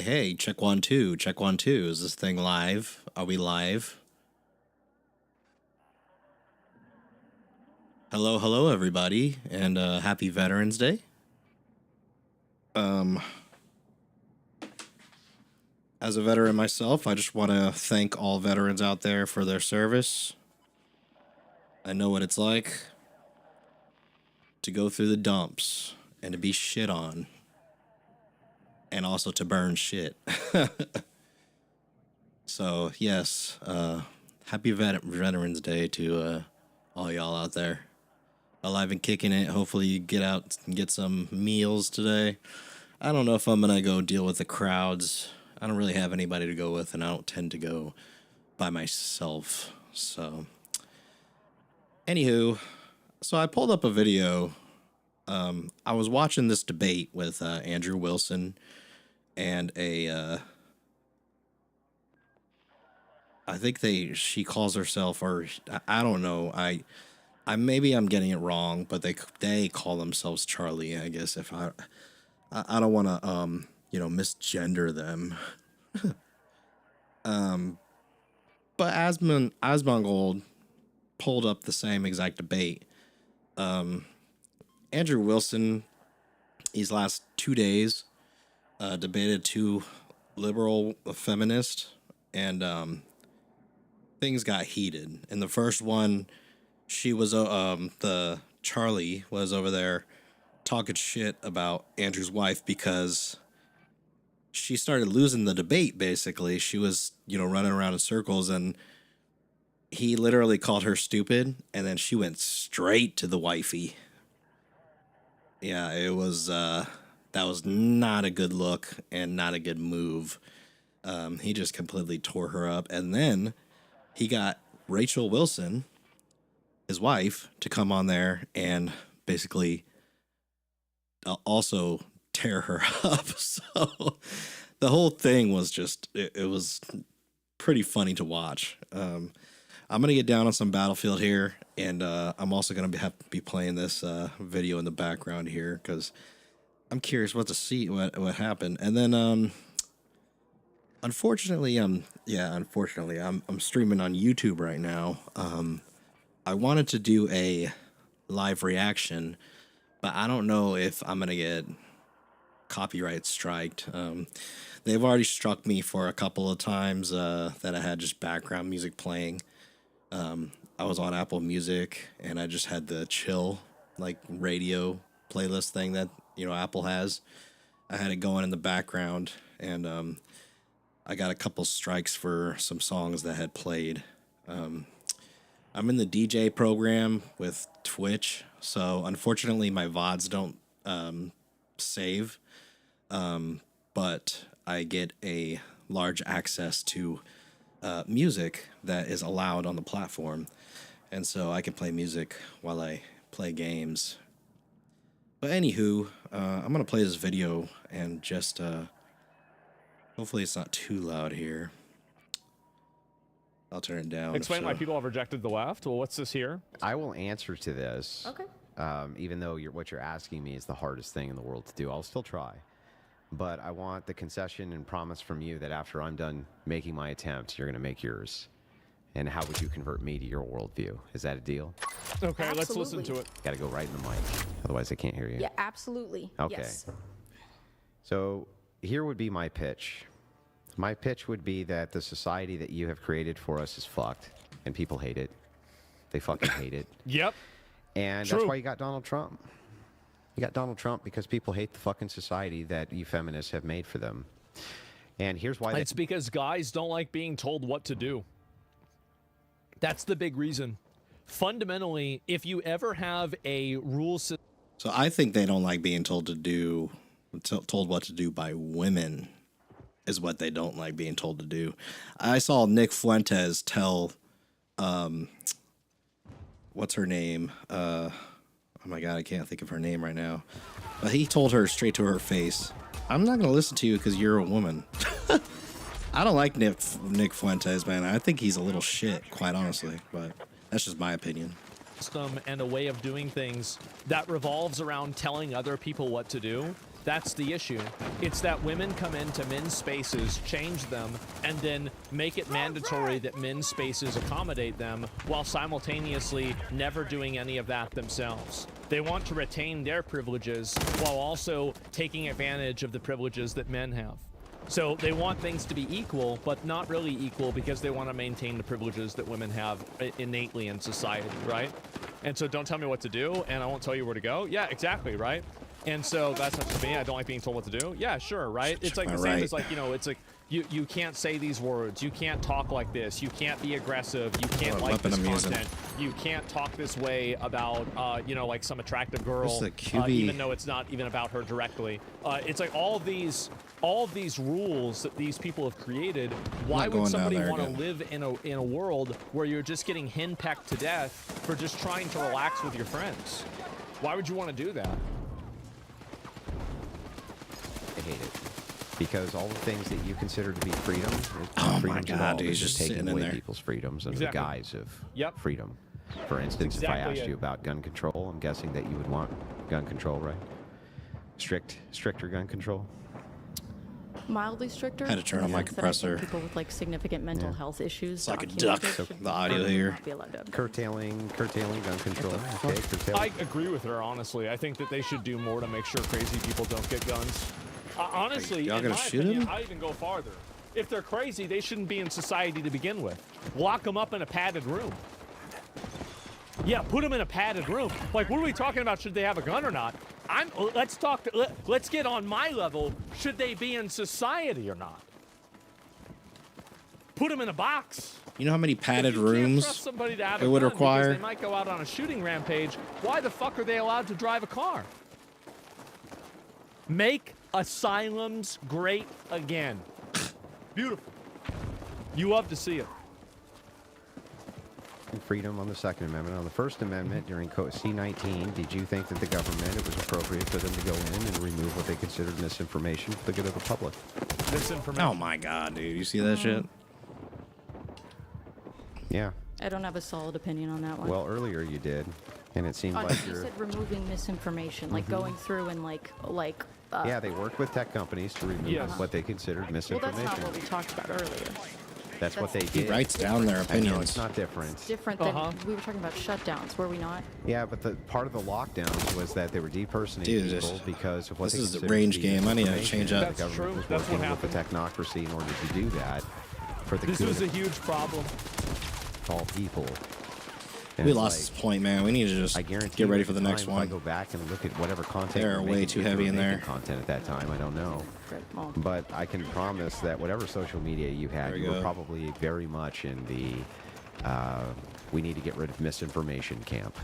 hey, check 1 2, check 1 2. Is this thing live? Are we live? Hello, hello, everybody, and happy Veterans Day. As a veteran myself, I just want to thank all veterans out there for their service. I know what it's like to go through the dumps and to be shit on, and also to burn shit. So, yes, happy Veterans Day to all y'all out there. Alive and kicking it. Hopefully you get out and get some meals today. I don't know if I'm going to go deal with the crowds. I don't really have anybody to go with, and I don't tend to go by myself. So, anywho, so I pulled up a video. I was watching this debate with Andrew Wilson and I think she calls herself, or I don't know. I maybe I'm getting it wrong, but they call themselves Charlie. I guess if I don't want to misgender them. But Asmongold pulled up the same exact debate. Andrew Wilson, these last 2 days, debated two liberal feminists, and things got heated. In the first one, she was the Charlie was over there talking shit about Andrew's wife because she started losing the debate. Basically, she was running around in circles, and he literally called her stupid, and then she went straight to the wifey. Yeah, it was that was not a good look and not a good move. He just completely tore her up, and then he got Rachel Wilson, his wife, to come on there and basically also tear her up. So the whole thing was just, it was pretty funny to watch. I'm going to get down on some Battlefield here, and I'm also going to have to be playing this video in the background here because I'm curious what happened. And then unfortunately, I'm streaming on YouTube right now. I wanted to do a live reaction, but I don't know if I'm going to get copyright striked. They've already struck me for a couple of times that I had just background music playing. I was on Apple Music, and I just had the chill, radio playlist thing that, Apple has. I had it going in the background, and I got a couple strikes for some songs that had played. I'm in the DJ program with Twitch, so unfortunately my VODs don't save, but I get a large access to music that is allowed on the platform, and so I can play music while I play games. But anywho, I'm going to play this video and just hopefully it's not too loud here. I'll turn it down. Explain why people have rejected the left. Well, what's this here? I will answer to this. Okay. Even though what you're asking me is the hardest thing in the world to do, I'll still try. But I want the concession and promise from you that after I'm done making my attempt, you're going to make yours. And how would you convert me to your worldview? Is that a deal? Okay, Absolutely. let's listen to it. Got to go right in the mic. Otherwise, I can't hear you. Yeah, absolutely. Okay. Yes. So here would be my pitch. My pitch would be that the society that you have created for us is fucked, and people hate it. They fucking hate it. Yep. And True. that's why you got Donald Trump. You got Donald Trump because people hate the fucking society that you feminists have made for them. And here's why. It's because guys don't like being told what to do. That's the big reason. Fundamentally, if you ever have a rule system. So I think they don't like being told what to do by women is what they don't like being told to do. I saw Nick Fuentes tell, what's her name? Oh my God, I can't think of her name right now. But he told her straight to her face, I'm not going to listen to you because you're a woman. I don't like Nick Fuentes, man. I think he's a little shit, quite honestly. But that's just my opinion. And a way of doing things that revolves around telling other people what to do That's the issue. It's that women come into men's spaces, change them, and then make it mandatory that men's spaces accommodate them while simultaneously never doing any of that themselves. They want to retain their privileges while also taking advantage of the privileges that men have. So they want things to be equal, but not really equal because they want to maintain the privileges that women have innately in society, right? And so don't tell me what to do, and I won't tell you where to go. Yeah, exactly, right? And so that's up to me. I don't like being told what to do. Yeah, sure, right? It's like the same as like, you know, it's like you can't say these words. You can't talk like this. You can't be aggressive. You can't like this content. You can't talk this way about, you know, like some attractive girl, even though it's not even about her directly. It's like all of these rules that these people have created. Why would somebody want to live in a world where you're just getting henpecked to death for just trying to relax with your friends? Why would you want to do that? I hate it. Because all the things that you consider to be freedom, oh my God, dude, just taking away people's freedoms under the guise of freedom. For instance, if I asked you about gun control, I'm guessing that you would want gun control, right? Stricter gun control? Mildly stricter. Had to turn on my compressor. People with like significant mental health issues. So I could duck the audio here. Curtailing gun control. Okay, I agree with her, honestly. I think that they should do more to make sure crazy people don't get guns. Honestly, in my opinion, I even go farther. If they're crazy, they shouldn't be in society to begin with. Lock them up in a padded room. Yeah, put them in a padded room. Like, what are we talking about? Should they have a gun or not? Let's get on my level. Should they be in society or not? Put them in a box. You know how many padded rooms it would require? They might go out on a shooting rampage. Why the fuck are they allowed to drive a car? Make asylums great again. Beautiful. You love to see it. Freedom on the Second Amendment. On the First Amendment, during C-19, did you think that the government, it was appropriate for them to go in and remove what they considered misinformation for the good of the public? Misinformation. Oh my God, dude. You see that shit? Yeah. I don't have a solid opinion on that one. Well, earlier you did, and it seemed like you said removing misinformation, like going through and yeah, they worked with tech companies to remove what they considered misinformation. Well, that's not what we talked about earlier. That's what they did. He writes down their opinions. No, it's not different. It's different than we were talking about shutdowns, were we not? Yeah, but the part of the lockdowns was that they were depersonating people because of what they considered. This is a range game. I need to change up. That's true. That's what happened. With the technocracy in order to do that for the This good was a huge problem. of all people. And we lost this point, man. We need to just get ready for the next one. I go back and look at whatever content. They're way too heavy in there. Content at that time, I don't know. But I can promise that whatever social media you had, you were probably very much in the we need to get rid of misinformation camp.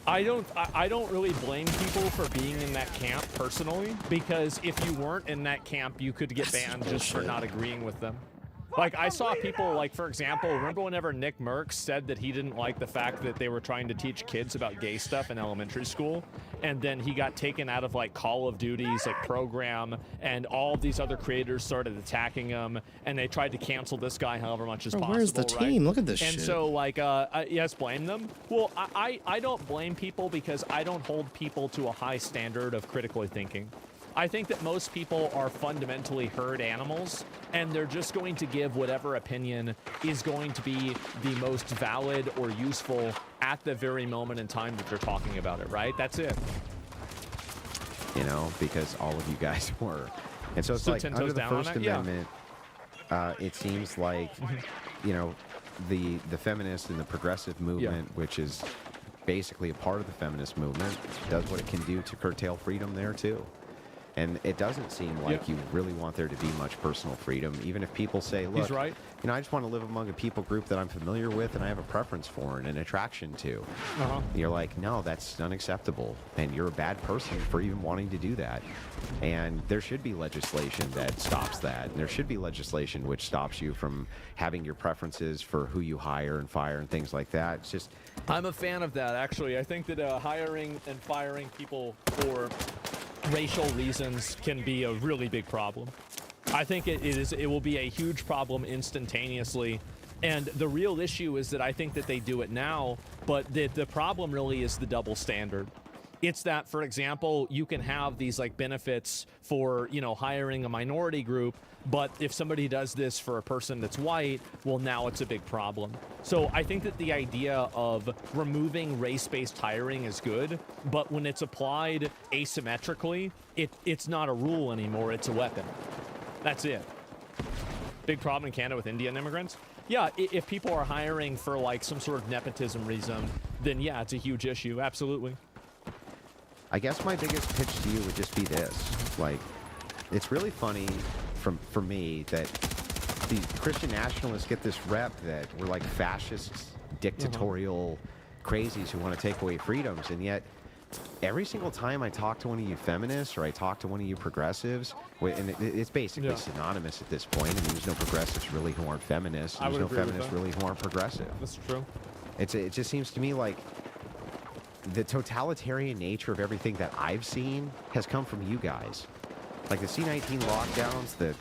I don't really blame people for being in that camp personally, because if you weren't in that camp, you could get banned just for not agreeing with them. Like, I saw people, like, for example, remember whenever Nick Merckx said that he didn't like the fact that they were trying to teach kids about gay stuff in elementary school, and then he got taken out of, like, Call of Duty's, like, program, and all of these other creators started attacking him, and they tried to cancel this guy however much as possible, where's the team? Look at this shit. And so, like, yes, blame them. Well, I don't blame people because I don't hold people to a high standard of critically thinking. I think that most people are fundamentally herd animals, and they're just going to give whatever opinion is going to be the most valid or useful at the very moment in time that they're talking about it, right? That's it. You know, because all of you guys were. And so it's like under the First Amendment, it seems like, you know, the feminist and the progressive movement, which is basically a part of the feminist movement, does what it can do to curtail freedom there, too. And it doesn't seem like you really want there to be much personal freedom, even if people say, look, you know, I just want to live among a people group that I'm familiar with and I have a preference for and an attraction to. You're like, no, that's unacceptable. And you're a bad person for even wanting to do that. And there should be legislation that stops that. And there should be legislation which stops you from having your preferences for who you hire and fire and things like that. It's just... I'm a fan of that, actually. I think that hiring and firing people for racial reasons can be a really big problem. I think it will be a huge problem instantaneously, and the real issue is that I think that they do it now, but the problem really is the double standard. It's that, for example, you can have these like benefits for, you know, hiring a minority group, but if somebody does this for a person that's white, well, now it's a big problem. So I think that the idea of removing race-based hiring is good, but when it's applied asymmetrically, it's not a rule anymore, it's a weapon. That's it. Big problem in Canada with Indian immigrants? Yeah, if people are hiring for like some sort of nepotism reason, then yeah, it's a huge issue, absolutely. I guess my biggest pitch to you would just be this. Like, it's really funny for me that the Christian nationalists get this rep that we're like fascists, dictatorial crazies who want to take away freedoms, and yet every single time I talk to one of you feminists or I talk to one of you progressives, and it's basically synonymous at this point. I mean, there's no progressives really who aren't feminists. There's no feminists really who aren't progressive. That's true. It just seems to me like the totalitarian nature of everything that I've seen has come from you guys. Like the C-19 lockdowns, the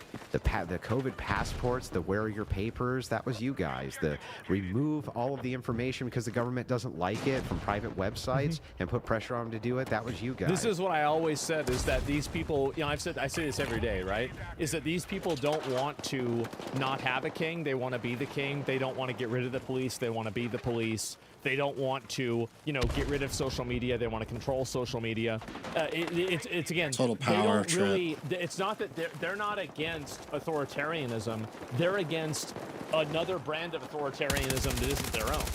COVID passports, the where are your papers, that was you guys. The remove all of the information because the government doesn't like it from private websites and put pressure on them to do it, that was you guys. This is what I always said, is that these people, you know, I say this every day, right? Is that these people don't want to not have a king, they want to be the king. They don't want to get rid of the police, they want to be the police. They don't want to, you know, get rid of social media. They want to control social media. It's again, total power trip. Really, it's not that they're not against authoritarianism. They're against another brand of authoritarianism that isn't their own.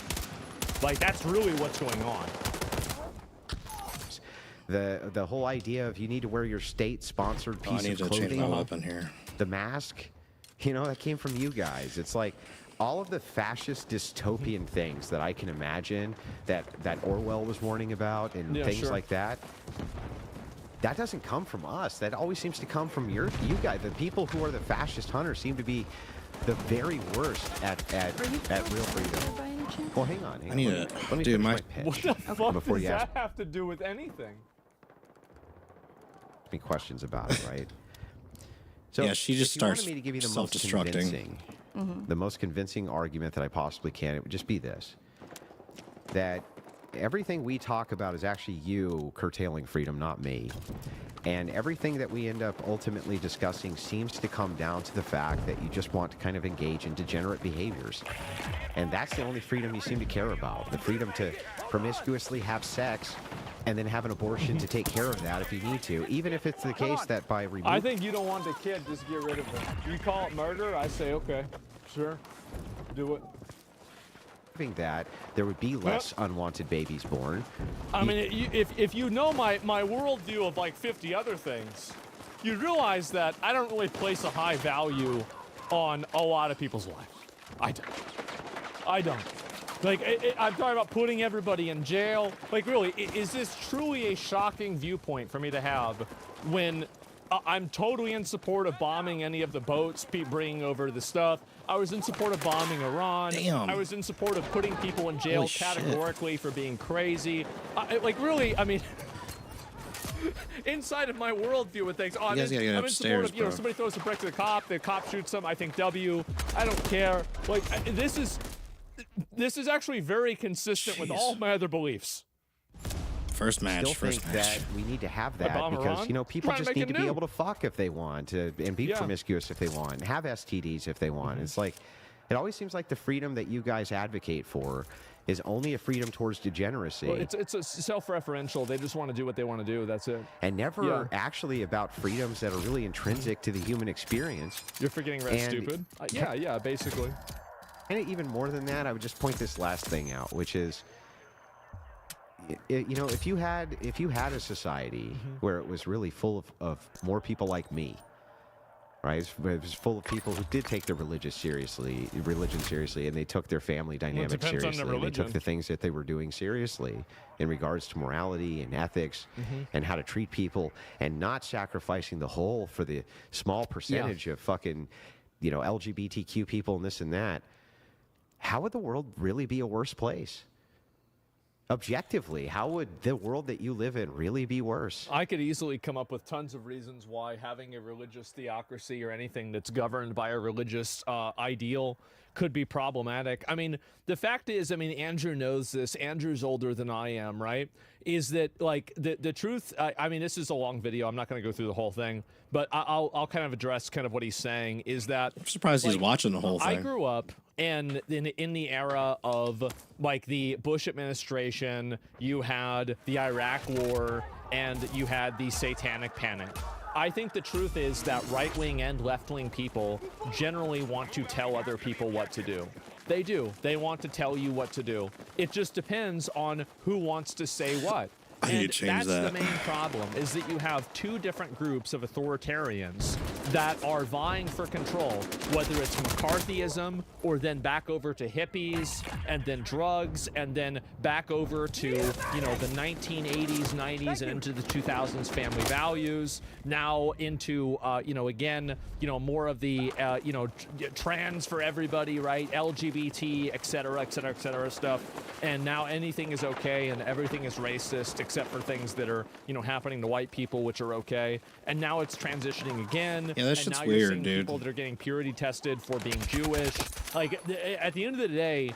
Like, that's really what's going on. The whole idea of you need to wear your state-sponsored piece of clothing. Change my weapon here. The mask, you know, that came from you guys. It's like all of the fascist dystopian things that I can imagine that Orwell was warning about and things like that. That doesn't come from us. That always seems to come from you guys. The people who are the fascist hunters seem to be the very worst at real freedom. Well, hang on. I need to let me do finish my pitch. What the fuck before does you that ask have to do with anything? me questions about it, right? So yeah, she just if you wanted starts me to give you the most self-destructing. the most convincing argument that I possibly can, it would just be this: that everything we talk about is actually you curtailing freedom, not me. And everything that we end up ultimately discussing seems to come down to the fact that you just want to kind of engage in degenerate behaviors. And that's the only freedom you seem to care about. The freedom to promiscuously have sex and then have an abortion to take care of that if you need to. Even if it's the case that by removing... I think you don't want the kid, just get rid of it. You call it murder, I say, okay, sure, do it. that there would be less unwanted babies born. I mean, if you know my worldview of like 50 other things, you realize that I don't really place a high value on a lot of people's lives. I don't. Like, I'm talking about putting everybody in jail. Like, really, is this truly a shocking viewpoint for me to have when I'm totally in support of bombing any of the boats, bringing over the stuff. I was in support of bombing Iran. Damn. I was in support of putting people in jail Holy categorically for being crazy. Like, really, I mean, inside of my worldview with things, I'm in support of, you know, somebody throws a brick to the cop shoots them, I think W. I don't care. Like, this is actually very consistent with all my other beliefs. First match. Still think that we need to have that because, you know, people just need to be able to fuck if they want, and be promiscuous if they want, and have STDs if they want. It's like, it always seems like the freedom that you guys advocate for is only a freedom towards degeneracy. Well, it's a self-referential. They just want to do what they want to do. That's it. And never actually about freedoms that are really intrinsic to the human experience. You're forgetting Red Stupid? Yeah, basically. And even more than that, I would just point this last thing out, which is, you know, if you had a society where it was really full of more people like me, right? It was full of people who did take their religion seriously, and they took their family dynamic seriously. And they took the things that they were doing seriously in regards to morality and ethics and how to treat people, and not sacrificing the whole for the small percentage of fucking, you know, LGBTQ people and this and that. How would the world really be a worse place? Objectively, how would the world that you live in really be worse? I could easily come up with tons of reasons why having a religious theocracy or anything that's governed by a religious ideal could be problematic. I mean, the fact is, I mean, Andrew knows this. Andrew's older than I am, right? Is that like the truth? I mean, this is a long video. I'm not going to go through the whole thing, but I'll kind of address kind of what he's saying. Is that I'm surprised he's watching the whole thing. I grew up and in the era of like the Bush administration, you had the Iraq War, and you had the Satanic Panic. I think the truth is that right-wing and left-wing people generally want to tell other people what to do. They do. They want to tell you what to do. It just depends on who wants to say what. I need to change that. That's the main problem, is that you have two different groups of authoritarians that are vying for control, whether it's McCarthyism or then back over to hippies and then drugs and then back over to, you know, the 1980s, 90s and into the 2000s family values, now into, you know, again, you know, more of the, you know, trans for everybody, right? LGBT, et cetera, stuff. And now anything is okay and everything is racist, except for things that are, you know, happening to white people, which are okay. And now it's transitioning again. Yeah, that shit's and now weird, you're seeing dude. People that are getting purity tested for being Jewish. Like, at the end of the day,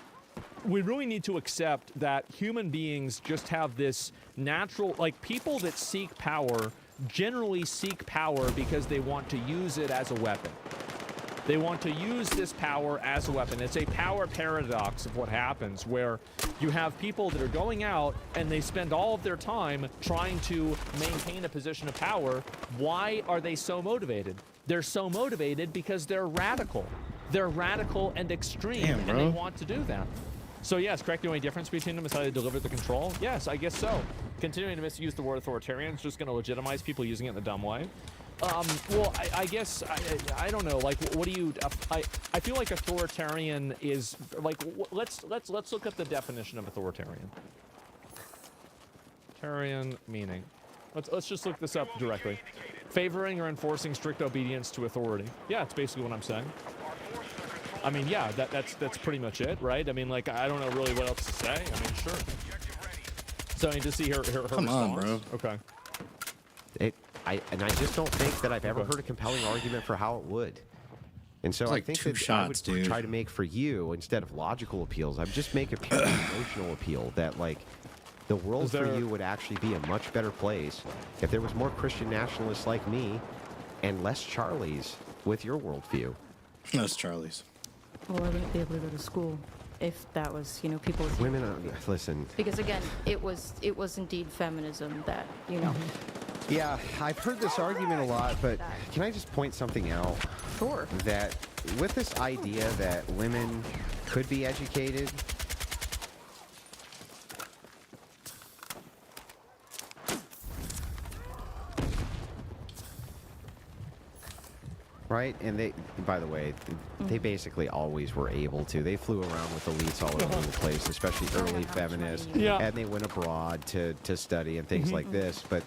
we really need to accept that human beings just have this natural, like, people that seek power generally seek power because they want to use it as a weapon. They want to use this power as a weapon. It's a power paradox of what happens, where you have people that are going out and they spend all of their time trying to maintain a position of power. Why are they so motivated? They're so motivated because they're radical. They're radical and extreme, Damn, and they want to do that. So yes, correct. The only difference between them is how they deliver the control. Yes, I guess so. Continuing to misuse the word authoritarian is just going to legitimize people using it in a dumb way. Well, I guess, I don't know, like, what do you, I feel like authoritarian is, like, let's look at the definition of authoritarian. Authoritarian meaning. Let's just look this up directly. Favoring or enforcing strict obedience to authority. Yeah, it's basically what I'm saying. I mean, yeah, that's pretty much it, right? I mean, like, I don't know really what else to say. I mean, sure. So I need to see her Come response. on, bro. Okay. I just don't think that I've ever heard a compelling argument for how it would. And so It's I like think two that shots, I would dude. try to make for you, instead of logical appeals, I would just make a pure emotional appeal that, like, the world for you would actually be a much better place if there was more Christian nationalists like me and less Charlies with your worldview. That's Charlie's. Well, I wouldn't be able to go to school if that was, you know, people's Women, listen. Because again, it was indeed feminism that, you know. Yeah, I've heard this argument a lot, but can I just point something out? Sure. That with this idea that women could be educated, right? And they, by the way, they basically always were able to. They flew around with elites all over the place, especially early feminists. Yeah. And they went abroad to study and things like this. But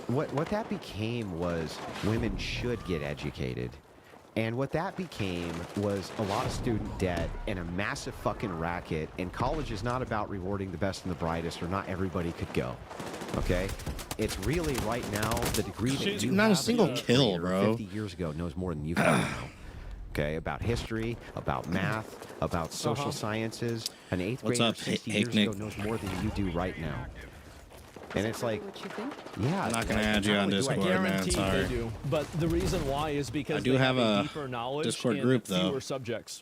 what that became was women should get educated. And what that became was a lot of student debt and a massive fucking racket. And college is not about rewarding the best and the brightest, or not everybody could go. Okay? It's really right now the degree that you not a have single at kill, 20 or bro. 50 years ago knows more than you can now. Okay, about history, about math, about social sciences. An 8th What's grader up, 60 Hey, years Nick? ago knows more than you do right now. And it's like, What you think? yeah, I'm not gonna add you on Discord, man. Guaranteed Sorry. they do. But the reason why is because I do they have a deeper knowledge Discord in group, though. fewer subjects.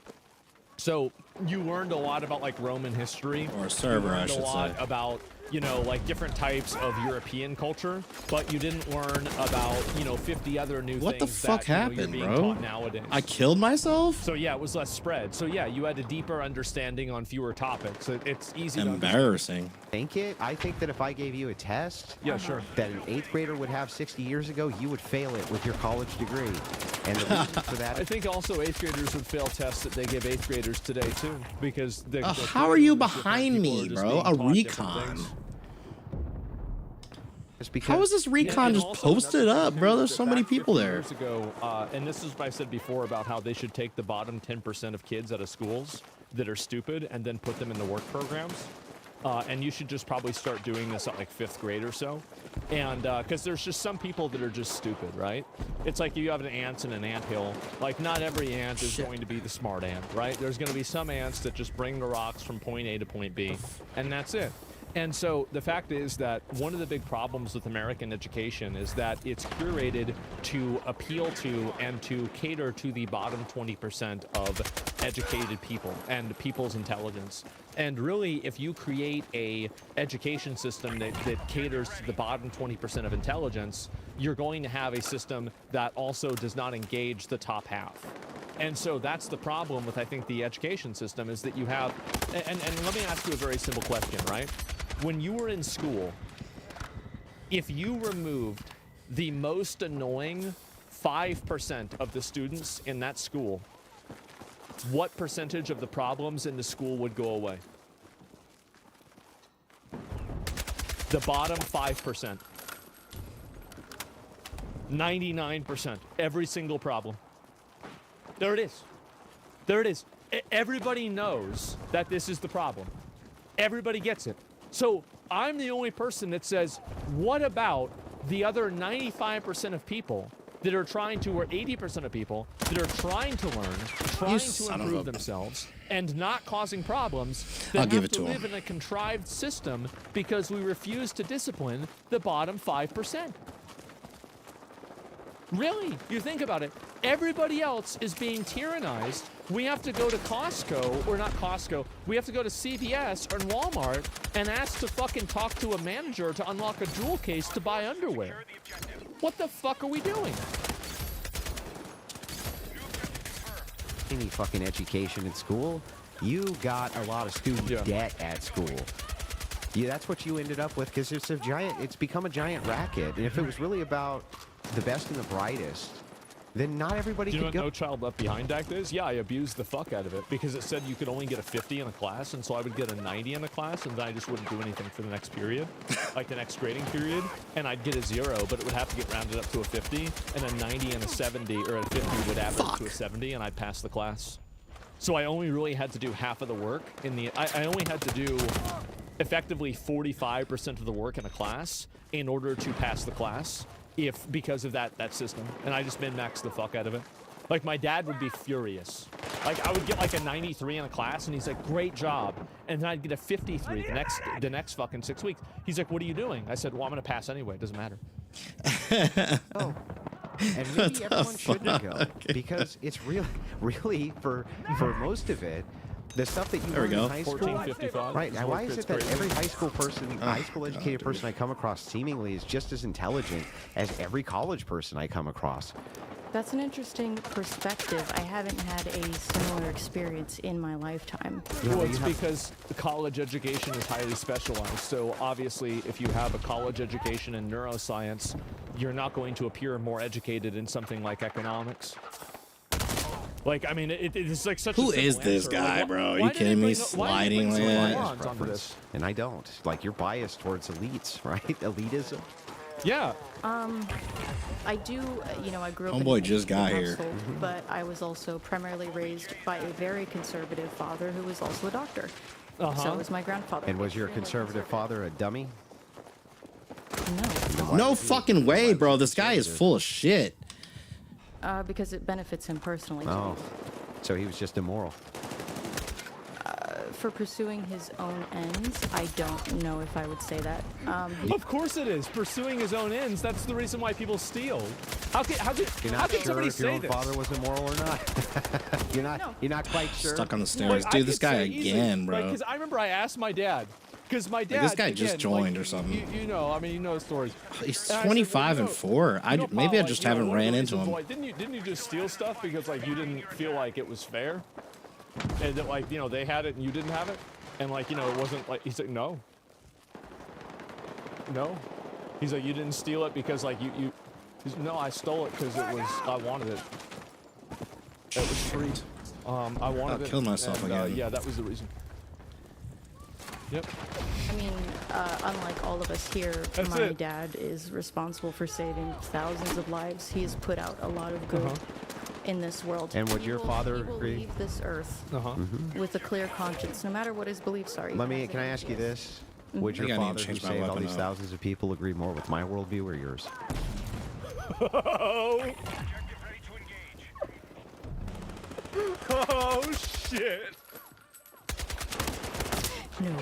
So you learned a lot about like Roman history, Or a server, you I learned should a lot say. about, you know, like different types of European culture, but you didn't learn about, you know, 50 other new What the things fuck that, you know, happened, you're being bro? taught nowadays. I killed myself? So yeah, it was less spread. So yeah, you had a deeper understanding on fewer topics. It's easy to understand. Embarrassing. I think that if I gave you a test, Yeah, sure. that an 8th grader would have 60 years ago, you would fail it with your college degree. And the reason for that, I think also 8th graders would fail tests that they give 8th graders today too, because the how are you curriculum is different. behind People me, are just bro? being A taught different recon. things. is because How is this recon And just also posted another up, thing bro? too, There's that so many back people 50 there. years ago, and this is what I said before about how they should take the bottom 10% of kids out of schools that are stupid and then put them in the work programs. and you should just probably start doing this at like 5th grade or so. And because there's just some people that are just stupid, right? It's like you have an ant in an anthill. Like not every ant is going to be the smart ant, right? There's going to be some ants that just bring the rocks from point A to point B, and that's it. And so the fact is that one of the big problems with American education is that it's curated to appeal to and to cater to the bottom 20% of educated people and people's intelligence. And really, if you create a education system that caters to the bottom 20% of intelligence, you're going to have a system that also does not engage the top half. And so that's the problem with, I think, the education system is that you have, and let me ask you a very simple question, right? When you were in school, if you removed the most annoying 5% of the students in that school, what percentage of the problems in the school would go away? The bottom 5%. 99%. Every single problem. There it is. There it is. Everybody knows that this is the problem. Everybody gets it. So I'm the only person that says, what about the other 95% of people that are trying to, or 80% of people that are trying to learn, trying to improve themselves, and not causing problems, that have to live in a contrived system because we refuse to discipline the bottom 5%. Really, you think about it. Everybody else is being tyrannized. We have to go to Costco, or not Costco, we have to go to CVS or Walmart and ask to fucking talk to a manager to unlock a jewel case to buy underwear. What the fuck are we doing? Any fucking education in school, you got a lot of student debt at school. Yeah, that's what you ended up with because it's become a giant racket. And if it was really about the best and the brightest, then not everybody could go. Do you know what No Child Left Behind Act is? Yeah, I abused the fuck out of it because it said you could only get a 50 in a class, and so I would get a 90 in a class, and then I just wouldn't do anything for the next period, like the next grading period, and I'd get a 0, but it would have to get rounded up to a 50, and a 90 and a 70, or a 50 would average to a 70, and I'd pass the class. So I only really had to do half of the work in the, I only had to do effectively 45% of the work in a class in order to pass the class. Because of that system, and I just min-maxed the fuck out of it. Like my dad would be furious. Like I would get like a 93 in a class, and he's like, "Great job," and then I'd get a 53 the next fucking 6 weeks. He's like, "What are you doing?" I said, "Well, I'm gonna pass anyway. It doesn't matter." Oh. And maybe everyone shouldn't go because it's really for most of it. The stuff that you learn in high school, 1455. Right? Now, why is it that every high school person, high school educated person I come across, seemingly is just as intelligent as every college person I come across? That's an interesting perspective. I haven't had a similar experience in my lifetime. Well, it's because the college education is highly specialized. So obviously, if you have a college education in neuroscience, you're not going to appear more educated in something like economics. Like, I mean, it's like such a simple is this answer. guy, Like, bro? Are you kidding me? Sliding like that. And I don't. Like, you're biased towards elites, right? Elitism. Yeah. I do, I grew up Homeboy in just got here. But I was also primarily raised by a very conservative father who was also a doctor. So was my grandfather. And was your conservative father a dummy? No. No fucking way, bro. This guy is full of shit. Because it benefits him personally. Oh, so he was just immoral. For pursuing his own ends, I don't know if I would say that. Of course it is. Pursuing his own ends. That's the reason why people steal. How can somebody if your say own this? father was immoral or not? You're not quite sure. Stuck on the stairs. Dude, this guy again, bro. Because I remember I asked my dad. Because my dad, this guy just joined or something. You know, I mean, you know the stories. He's 25 and 4. Maybe I just haven't ran into him. Didn't you just steal stuff because like you didn't feel like it was fair, and that like they had it and you didn't have it, and like it wasn't like he's like no. He's like you didn't steal it because like you. No, I stole it because I wanted it. It was free. I wanted it. I'll kill myself again. Yeah, that was the reason. Yep. I mean, unlike all of us here, my dad is responsible for saving thousands of lives. He's put out a lot of good. in this world. And would He your will- father he will agree? leave this earth Uh-huh. with a clear conscience, no matter what his beliefs are. Can I ask you this? Would your I think I need to father, who change my saved all weapon these up. thousands of people, agree more with my worldview or yours? Oh, oh shit. No,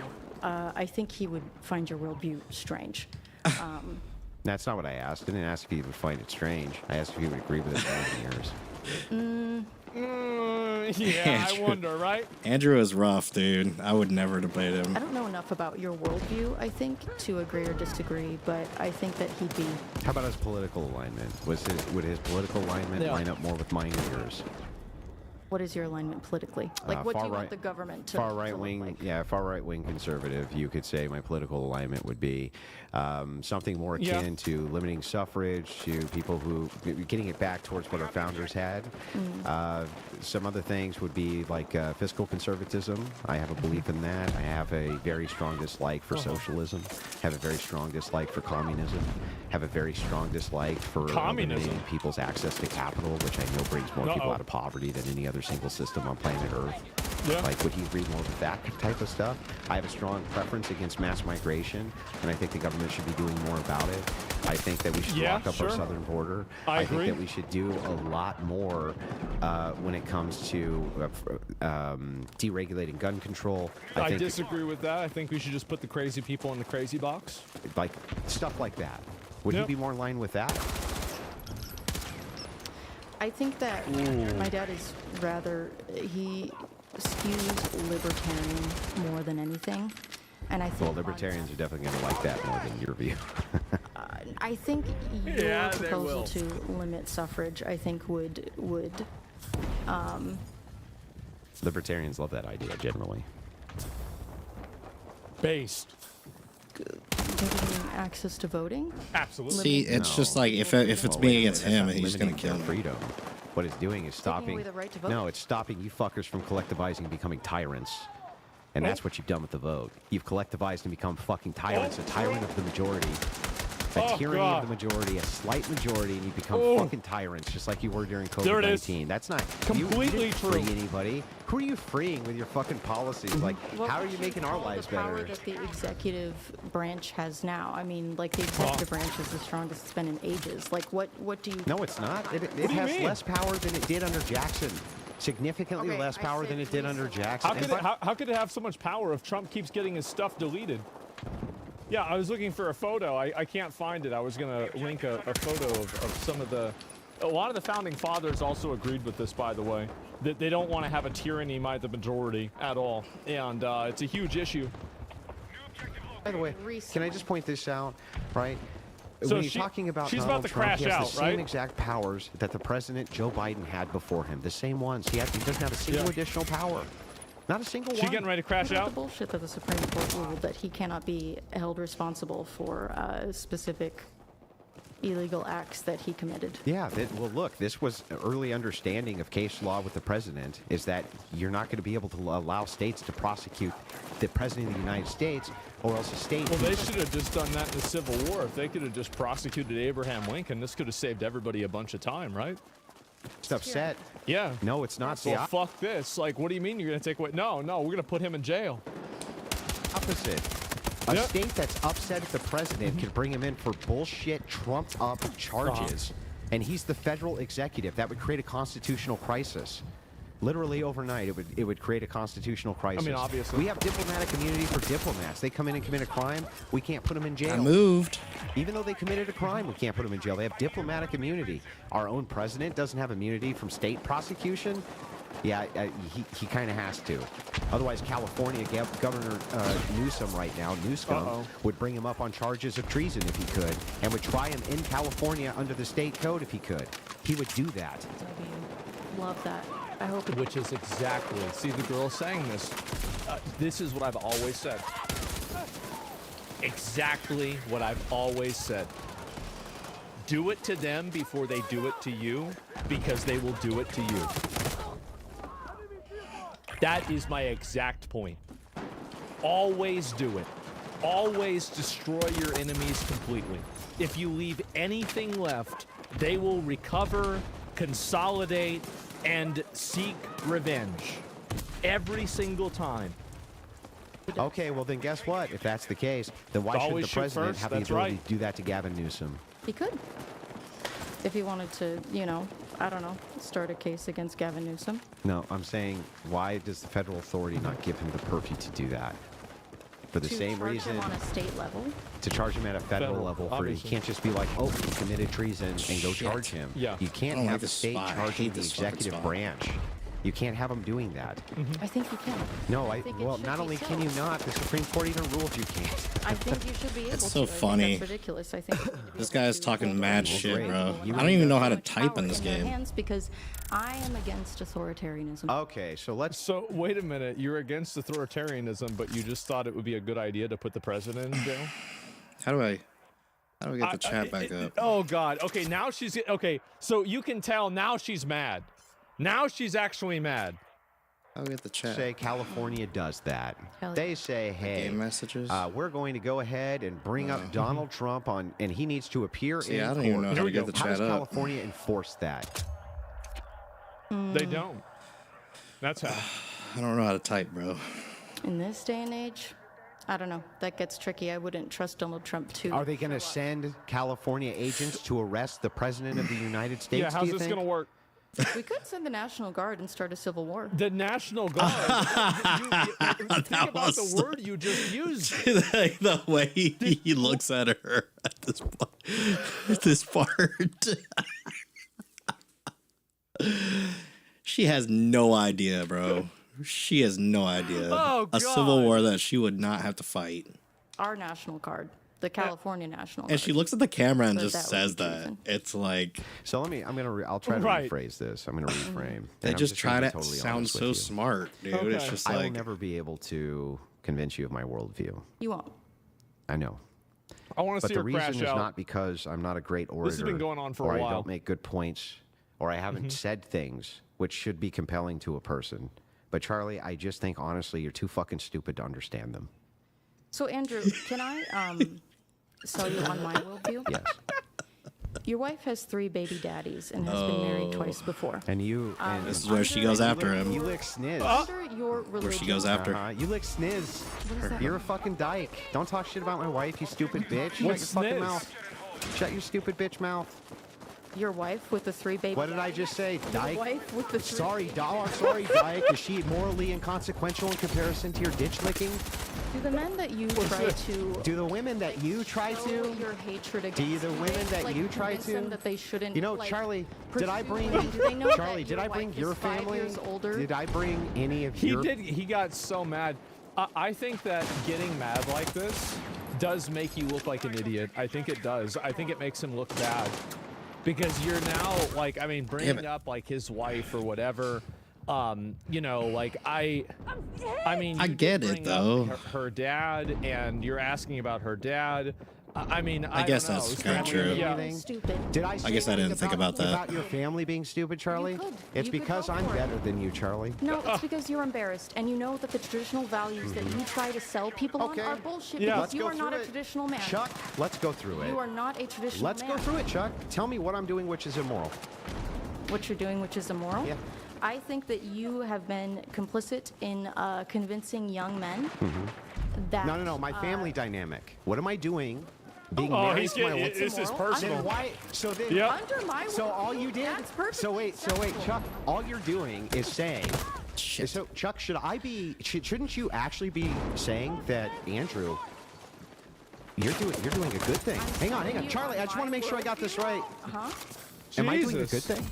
I think he would find your worldview strange. That's not what I asked. I didn't ask if you would find it strange. I asked if you would agree with it more than yours. Yeah, I Andrew. wonder, right? Andrew is rough, dude. I would never debate him. I don't know enough about your worldview, I think, to agree or disagree, but I think that he'd be. How about his political alignment? Would his political alignment Yeah. line up more with mine or yours? What is your alignment politically? Like, what do far you right- want the government to Far right look wing, like? yeah, far right wing conservative. You could say my political alignment would be something more Yeah. akin to limiting suffrage to people who getting it back towards what our founders had. Some other things would be like fiscal conservatism. I have a belief in that. I have a very strong dislike for socialism. Have a very strong dislike for communism. Have a very strong dislike for Communism? eliminating people's access to capital, which I know brings more people Uh-oh. out of poverty than any other single system on planet Earth. Yeah. Like, would he agree more with that type of stuff? I have a strong preference against mass migration, and I think the government should be doing more about it. I think that we should Yeah, lock up our sure. southern border. I think agree. that we should do a lot more when it comes to deregulating gun control. I think disagree with that. I think we should just put the crazy people in the crazy box. like stuff like that. Would Yep. he be more in line with that? I think that my dad is rather, he skews libertarian more than anything. And I think Well, on libertarians are definitely going to like that more than your view. I think your Yeah, they proposal will. to limit suffrage, I think, would Libertarians love that idea generally. Based. giving access to voting. Absolutely. See, it's just like if it's Well, me wait a against minute, him, that's not he's gonna limiting kill their me. freedom. What it's doing is stopping. away the right to vote? No, it's stopping you fuckers from collectivizing and becoming tyrants. And that's what you've done with the vote. You've collectivized and become fucking tyrants, a tyrant of the majority. A Oh, tyranny God. of the majority, a slight majority, and you become Oh. fucking tyrants, just like you were during There it is. COVID-19. That's not Completely you didn't true. free anybody. Who are you freeing with your fucking policies? Like, What how are would you making our call lives the power better? that the executive branch has now? I mean, like the executive branch is the strongest it's been in ages. Like, what do you? No, it's not. It do you has mean? less power than it did under Jackson. Significantly Okay, less I power said than it did under recently. Jackson. How could, And how could it have so much power if Trump keeps getting his stuff deleted? Yeah, I was looking for a photo. I can't find it. I was going to link a photo of some of the... A lot of the founding fathers also agreed with this, by the way. That they don't want to have a tyranny by the majority at all. And it's a huge issue. By the way, can I just point this out, right? So when you're talking about she's Donald about to Trump, crash he has out, the same right? exact powers that the president Joe Biden had before him. The same ones. He doesn't have a single Yeah. additional power. Not a single She one. getting ready to crash What about out? the bullshit that the Supreme Court ruled that he cannot be held responsible for specific illegal acts that he committed? Yeah, well, look, this was an early understanding of case law with the president, is that you're not going to be able to allow states to prosecute the president of the United States, or else a state... Well, they should have just done that in the Civil War. If they could have just prosecuted Abraham Lincoln, this could have saved everybody a bunch of time, right? stuff set. Yeah. No, it's not. See, Well, fuck this. Like, what do you mean you're going to take away? No, we're going to put him in jail. opposite. A Yep. state that's upset at the president could bring him in for bullshit, trumped-up charges. And he's the federal executive. That would create a constitutional crisis. Literally overnight, it would create a constitutional crisis. obviously. We have diplomatic immunity for diplomats. They come in and commit a crime, we can't put them in jail. I moved. Even though they committed a crime, we can't put them in jail. They have diplomatic immunity. Our own president doesn't have immunity from state prosecution. Yeah, he kind of has to. Otherwise, California Governor Newsom right now, would bring him up on charges of treason if he could, and would try him in California under the state code if he could. He would do that. Love that. I hope it Which is exactly, see the girl saying this. This is what I've always said. Exactly what I've always said. Do it to them before they do it to you, because they will do it to you. That is my exact point. Always do it. Always destroy your enemies completely. If you leave anything left, they will recover consolidate, and seek revenge every single time. Okay, well then guess what? If that's the case, then why should Always the shoot president first, have the that's ability right. to do that to Gavin Newsom? He could. If he wanted to, you know, I don't know, start a case against Gavin Newsom. No, I'm saying, why does the federal authority not give him the purview to do that? For the To same charge reason, him on a state level. to charge him at a federal Federal, level, for he obviously. can't just be like, oh, he committed treason and go Shit. charge him. Yeah. You can't I don't have like the this state spy. I charging hate the this fucking executive spy. branch. You can't have them doing that. I think you can. No, think it well, should not be only so. can you not, the Supreme Court even ruled you can't. I think you should be able to. so I think funny. that's ridiculous. I think you should be This able guy's to talking hold mad people shit, accountable bro. and You I don't even know how to put type power in this their game. hands because I am against authoritarianism. Okay, so let's. So wait a minute, you're against authoritarianism, but you just thought it would be a good idea to put the president in jail? How do I get the chat back up? Oh God. Okay, now she's okay. So you can tell now she's mad. Now she's actually mad. How do I get the chat? Say California does that. Hell They yeah. say, hey, Game messages? we're going to go ahead and bring up Donald Trump on, and he needs to appear See, in I don't court. even know Here how we to get go. the How does chat up. California enforce that? They don't. That's how. I don't know how to type, bro. In this day and age, I don't know. That gets tricky. I wouldn't trust Donald Trump too. Are they going to send California agents to arrest the president of the United States? Yeah, how's do you this think? gonna work? We could send the National Guard and start a civil war. The National Guard. Think about the word you just used. Like the way he looks at her at this part. She has no idea, bro. She has no idea. Oh, A civil God. war that she would not have to fight. Our National Guard, the California National Guard. And she looks at the camera and But just that would says be that. treason. It's like So I'll try to Right. rephrase this. I'm going to reframe. they And I'm just try gonna to be totally sound honest with so you. smart, dude. It's Okay. just I will like never be able to convince you of my worldview. You won't. I know. I want to But see the her reason crash is out. not because I'm not a great orator. This has been going on for or a I while. Mm-hmm. don't make good points, or I haven't said things which should be compelling to a person. But Charlie, I just think honestly, you're too fucking stupid to understand them. So Andrew, can I sell you on my worldview? Yes. Your wife has 3 baby daddies and has been married twice before. And you, and this is where she goes after him. you lick sniz. Under your religion, Where she goes after. You lick sniz. What does that You're mean? a fucking dyke. Don't talk shit about my wife, you stupid bitch. Shut your What's fucking sniz? mouth. Shut your stupid bitch mouth. Your wife with the 3 baby What did I daddies? just say? Your Dyke? wife with the 3 Sorry, sorry, dyke. Is she morally inconsequential in comparison to your ditch licking? Do the men that you try to Do the women that you try show to? your hatred against Do you the do women they, that like, you try convince them to? that they shouldn't, You know, like, Charlie, did I pursue bring you? Do they know Charlie? that Did I your bring wife your is 5 family? years older? Did I bring any of your? He got so mad. I think that getting mad like this does make you look like an idiot. I think it does. I think it makes him look bad. Because you're now, like, I mean, bringing up, like, his wife or whatever, you know, like, I mean, I you get did it, bring up though. Her dad, and you're asking about her dad. I mean, I guess don't know. that's It's kinda kinda true. weird. Yeah. Anything? Stupid. Did I? Say guess I didn't anything think about that. About your family being stupid, Charlie. could. It's You could because go I'm for it. better than you, Charlie. No, it's because you're embarrassed, and you know that the traditional values that you try to sell people Okay. on are bullshit. Yeah. Because Let's you go are not through a it. traditional man. Chuck, let's go through it. You are not a traditional Let's man. go through it, Chuck. Tell me what I'm doing, which is immoral. What you're doing, which is immoral. Yeah. I think that you have been complicit in convincing young men that. No. My family dynamic. What am I doing? Being Oh, married he's to my getting, wife. this is immoral. personal. Then why? So then. Yep. Under my So all worldview, you did? that's perfectly So wait, acceptable. Chuck. All you're doing is saying. Shit. So Chuck, shouldn't you actually be saying that Andrew? You're doing a good thing. Hang on, telling you Charlie. I just want to make sure I got this right. Uh-huh. Am I doing a Jesus. good thing?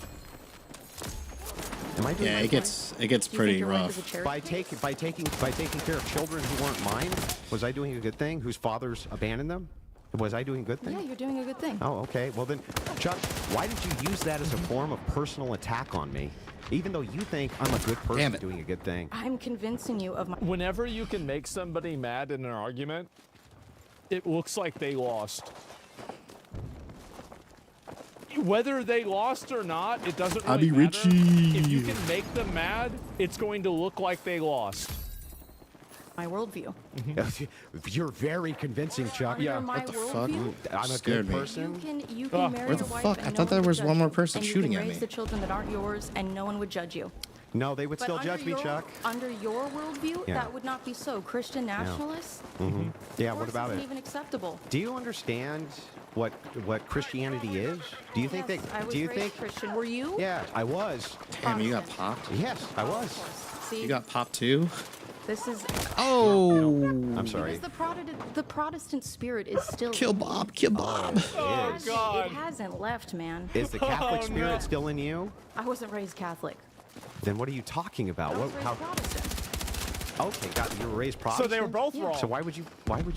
Am I doing? Yeah, a it good gets Do you think pretty your wife rough. is a charity By case? taking care of children who weren't mine, was I doing a good thing? Whose fathers abandoned them? Was I doing a good thing? Yeah, you're doing a good thing. Oh, okay. Well then, Chuck, why did you use that as a form of personal attack on me? Even though you think I'm a good Damn person it. doing a good thing. I'm convincing you of my. Whenever you can make somebody mad in an argument, it looks like they lost. Whether they lost or not, it doesn't really I be matter. Richie. If you can make them mad, it's going to look like they lost. my worldview. You're very convincing, Chuck. Under my What the fuck? worldview, I'm a Scared good me. person. you can marry Where the your wife fuck? and I no thought one there would was judge one more you, person and shooting you at can raise me. the children that aren't yours, and no one would judge you. No, they would But still under judge me, your- Chuck. Under your worldview, Yeah. that would not be so. Christian nationalists, Yeah, what divorce about isn't it? even acceptable. Do you understand what Christianity is? Do you think Yes, I that? was Do you raised think? Christian. Were you? Yeah, I was. Damn, you got popped? Yes, I was. See, You got popped too? this is Oh! I'm sorry. because the Protestant spirit is still. Kill Bob! Kill Bob! Oh, Is. God. It hasn't left, man. Is the Catholic Oh, spirit no. still in you? I wasn't raised Catholic. Then what are you talking about? I was What? raised How? Protestant. Okay, got you were raised So Protestant. they were both Yeah. wrong. So why would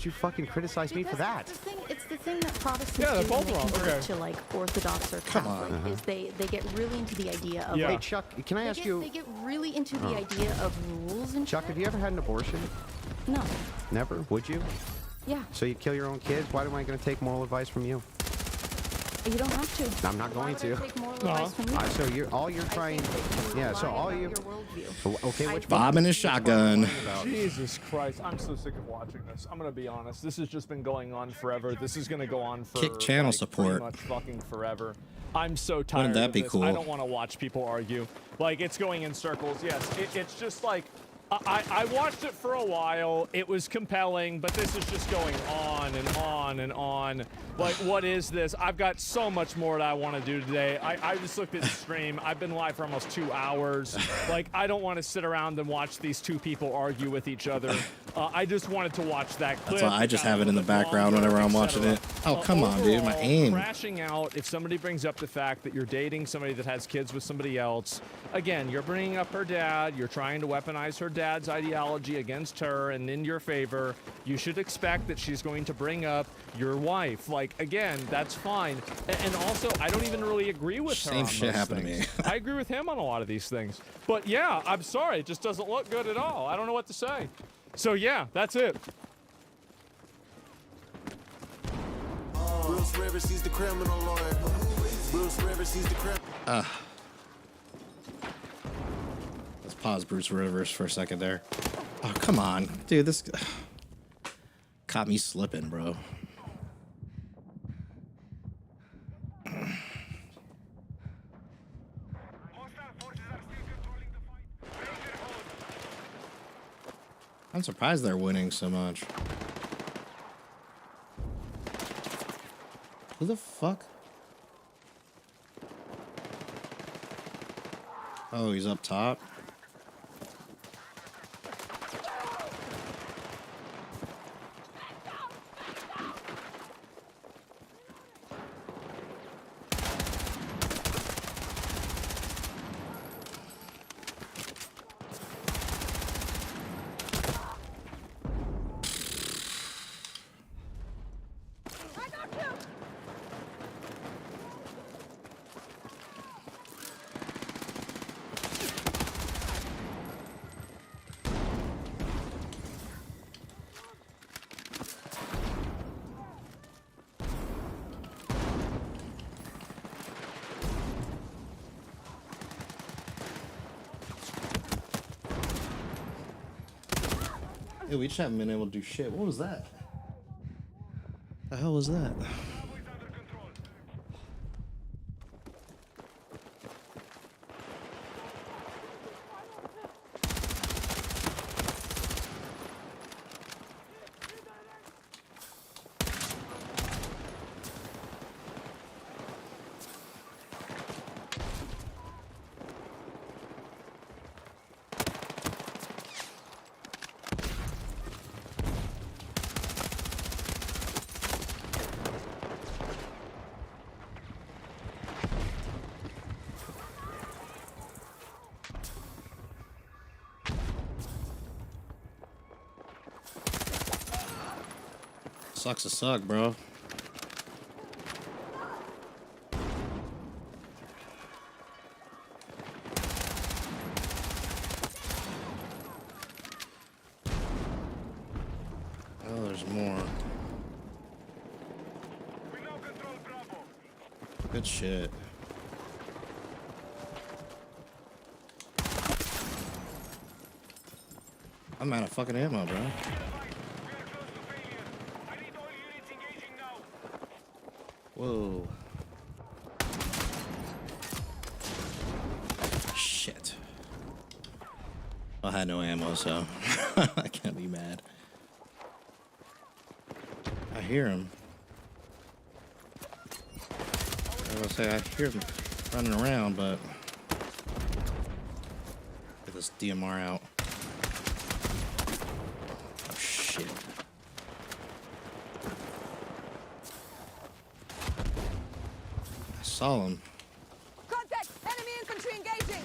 you fucking criticize me for Because that? It's the thing that Protestants Yeah, they're do both when they wrong. convert Okay. to like Orthodox or Come on. Catholic is they get really into the idea of Yeah. Hey like, Chuck, can I ask they you? get really into the idea of rules and Chuck, shit. have you ever had an abortion? No. Never? Would you? Yeah. So you kill your own kids? Why am I going to take moral advice from you? You don't have to. I'm not Why going would to. I take moral advice from you? So you're I trying. think that you Yeah. So lie all about you. your worldview. Okay, which Bob and his shotgun. Jesus Christ, I'm so sick of watching this. I'm gonna be honest. This has just been going on forever. This is gonna go on for Kick channel like, support. pretty much fucking forever. I'm so tired Wouldn't that of be this. cool? I don't want to watch people argue. Like, it's going in circles. Yes, it's just like I watched it for a while. It was compelling, but this is just going on and on and on. Like, what is this? I've got so much more that I want to do today. I just looked at the stream. I've been live for almost 2 hours. Like, I don't want to sit around and watch these two people argue with each other. I just wanted to watch that clip. That's why I just have it in the with background longer, whenever I'm et cetera. watching it. Oh, come on, dude. My Overall, aim. Crashing out, if somebody brings up the fact that you're dating somebody that has kids with somebody else, again, you're bringing up her dad, you're trying to weaponize her dad's ideology against her and in your favor. You should expect that she's going to bring up your wife. Like, again, that's fine. And also, I don't even really agree with her Same on shit most happened to things. me. I agree with him on a lot of these things. But yeah, I'm sorry, it just doesn't look good at all. I don't know what to say. So yeah, that's it. Bruce Rivers, he's the criminal lawyer. Bruce Rivers, he's the criminal. Let's pause Bruce Rivers for a second there. Oh, come on. Dude, this caught me slipping, bro. I'm surprised they're winning so much. Who the fuck? Oh, he's up top. Yeah, we just haven't been able to do shit. What was that? The hell was that? Sucks to suck, bro. Oh, there's more. Good shit. I'm out of fucking ammo, bro. Whoa. Shit. I had no ammo, so I can't be mad. I hear him. I was say I hear him running around, but get this DMR out. Oh shit. I saw him. Contact! Enemy infantry engaging!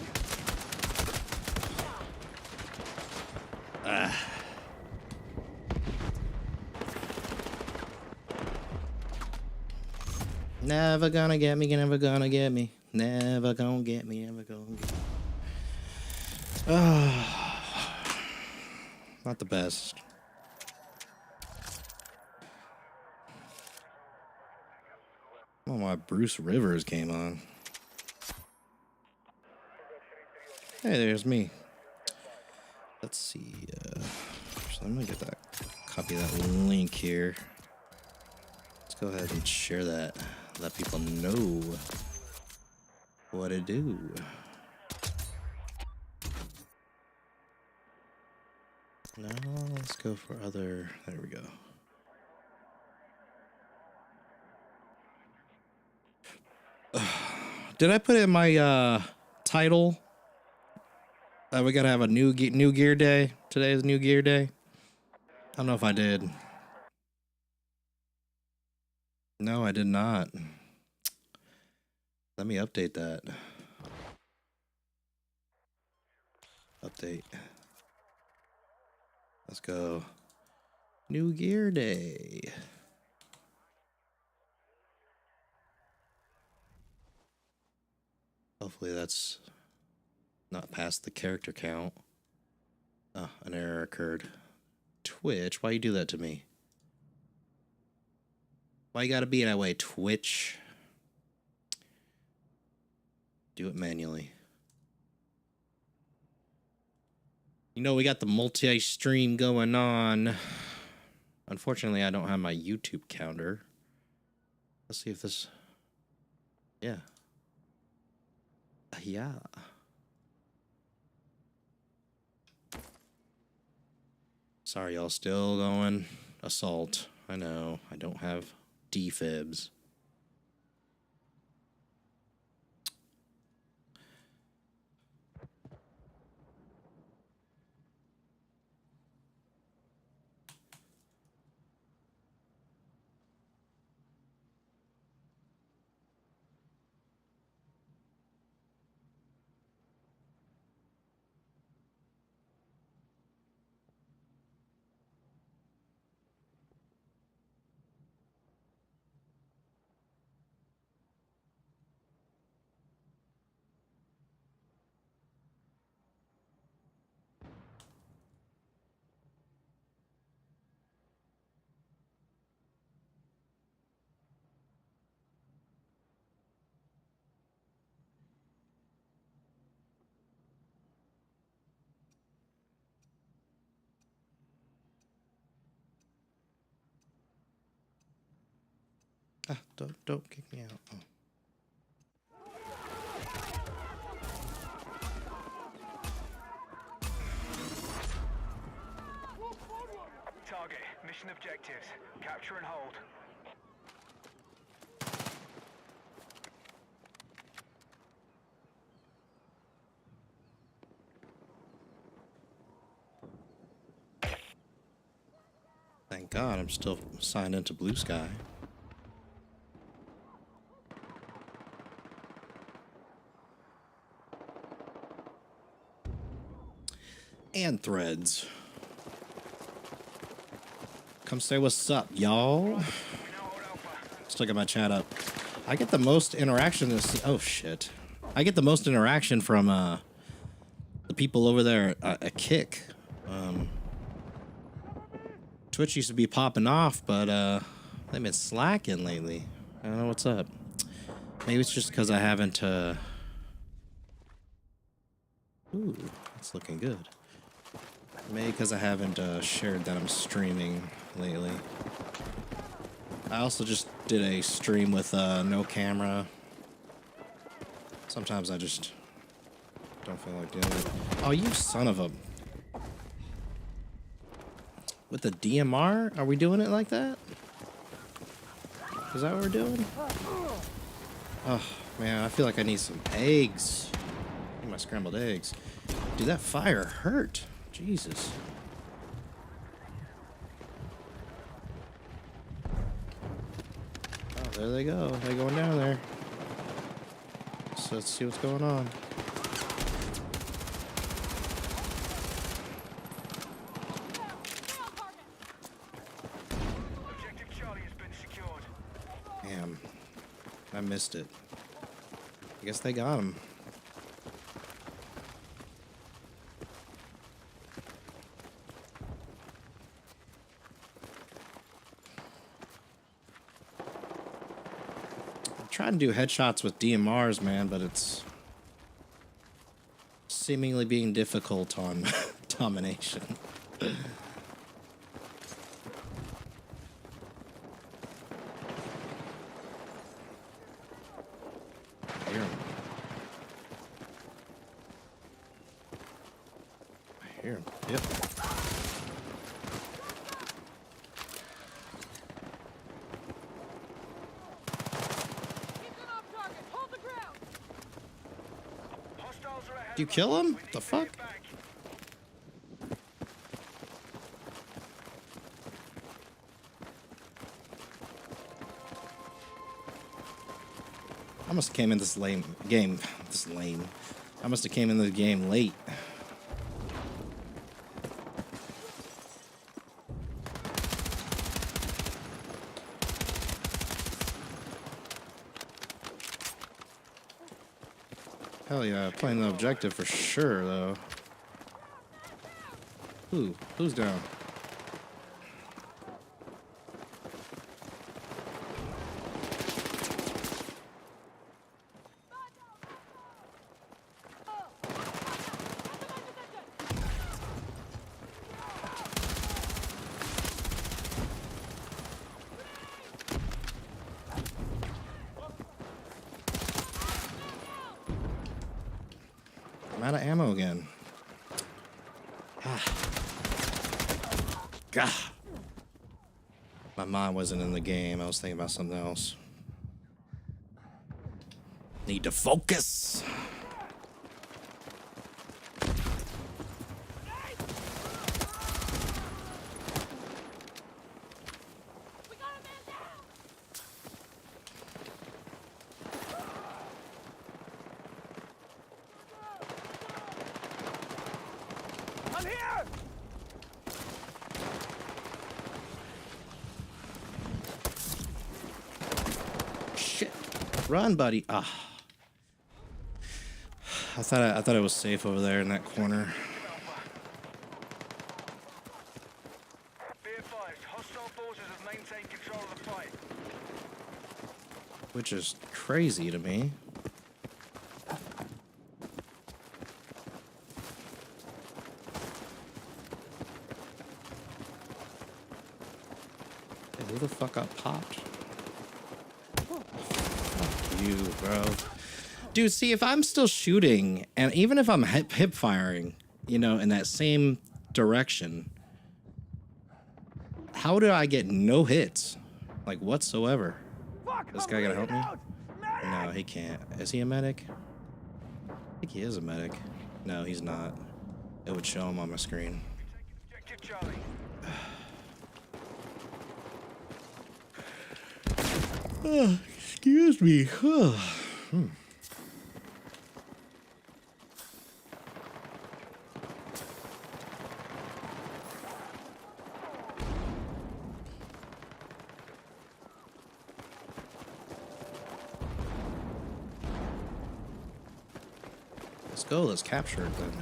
Never gonna get me, never gonna get me. Never gonna get me, never gonna get me. Not the best. I don't know why Bruce Rivers came on. Hey, there's me. Let's see. So I'm gonna get that copy of that link here. Let's go ahead and share that. Let people know what to do. Now let's go for other. There we go. Did I put in my title? We gotta have a new gear day. Today is new gear day. I don't know if I did. No, I did not. Let me update that. Update. Let's go. New gear day. Hopefully that's not past the character count. Oh, an error occurred. Twitch, why you do that to me? Why you gotta be that way, Twitch? Do it manually. You know, we got the multi-stream going on. Unfortunately, I don't have my YouTube counter. Let's see if this... Yeah. Yeah. Sorry, y'all. Still going assault. I know. I don't have defibs. Ah, don't kick me out. Oh. Target, mission objectives, capture and hold. Thank God I'm still signed into Blue Sky. And Threads. Come say what's up, y'all. Let's look at my chat up. I get the most interaction this. Oh shit! I get the most interaction from the people over there at Kick. Twitch used to be popping off, but they've been slacking lately. I don't know what's up. Maybe it's just because I haven't. Ooh, that's looking good. Maybe because I haven't shared that I'm streaming lately. I also just did a stream with no camera. Sometimes I just don't feel like doing it. Oh, you son of a... With the DMR? Are we doing it like that? Is that what we're doing? Oh, man, I feel like I need some eggs. I need my scrambled eggs. Dude, that fire hurt. Jesus. Oh, there they go. They're going down there. So let's see what's going on. Objective Charlie has been secured. Damn. I missed it. I guess they got him. Trying to do headshots with DMRs, man, but it's seemingly being difficult on domination. I hear him. I hear him. Yep. Do you kill him? The fuck? I must have came in this game. I must have came in the game late. Hell yeah, playing the objective for sure, though. Who's down? I'm out of ammo again. God. My mind wasn't in the game. I was thinking about something else. Need to focus. I'm here! Shit. Run, buddy. Ah. I thought it was safe over there in that corner. BF6, hostile forces have maintained control of the fight. Which is crazy to me. Hey, who the fuck got popped? Fuck you, bro. Dude, see, if I'm still shooting, and even if I'm hip firing, you know, in that same direction, how do I get no hits? Like, whatsoever? This guy gonna help me? No, he can't. Is he a medic? I think he is a medic. No, he's not. It would show him on my screen. Objective Charlie. Excuse me. Let's go. Let's capture it then.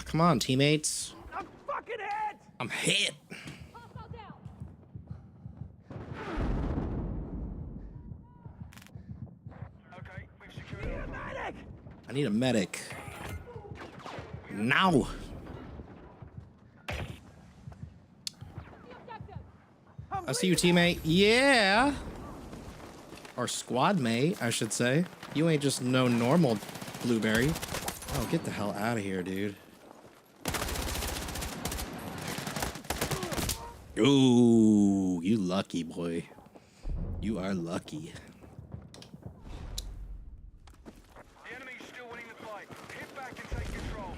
Come on, teammates. I'm fucking hit! I'm hit. Okay, we've secured it. Medic! I need a medic. Now. I see you, teammate. Yeah. Or squad mate, I should say. You ain't just no normal blueberry. Oh, get the hell out of here, dude. Ooh, you lucky boy. You are lucky. The enemy's still winning the fight. Hit back and take control.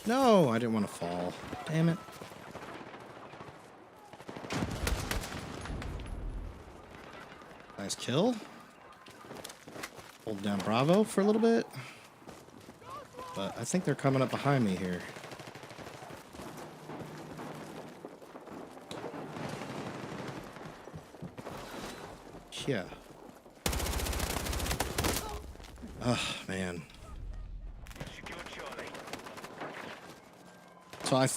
No, I didn't want to fall. Damn it. Nice kill. Hold down Bravo for a little bit. But I think they're coming up behind me here. Yeah. Oh, man. Secure Charlie. So I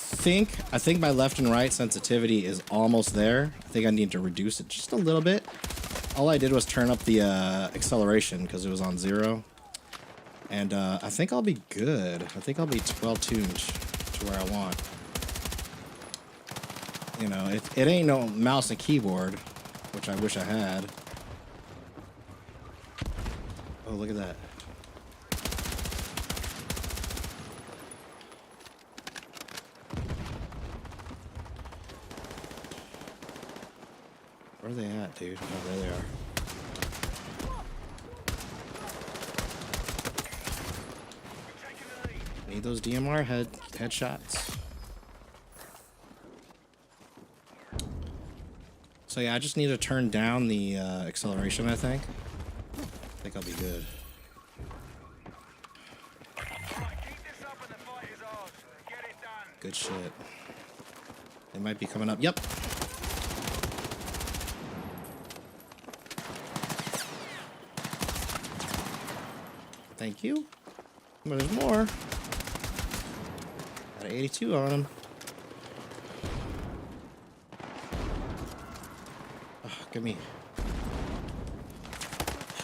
think my left and right sensitivity is almost there. I think I need to reduce it just a little bit. All I did was turn up the acceleration because it was on 0. And I think I'll be good. I think I'll be well tuned to where I want. You know, it ain't no mouse and keyboard, which I wish I had. Oh, look at that. Where are they at, dude? Oh, there they are. Need those DMR headshots. So yeah, I just need to turn down the acceleration, I think. I think I'll be good. Right, keep this up and the fight is ours. Get it done. Good shit. They might be coming up. Yep. Thank you. But there's more. Got an 82 on him. Oh, give me.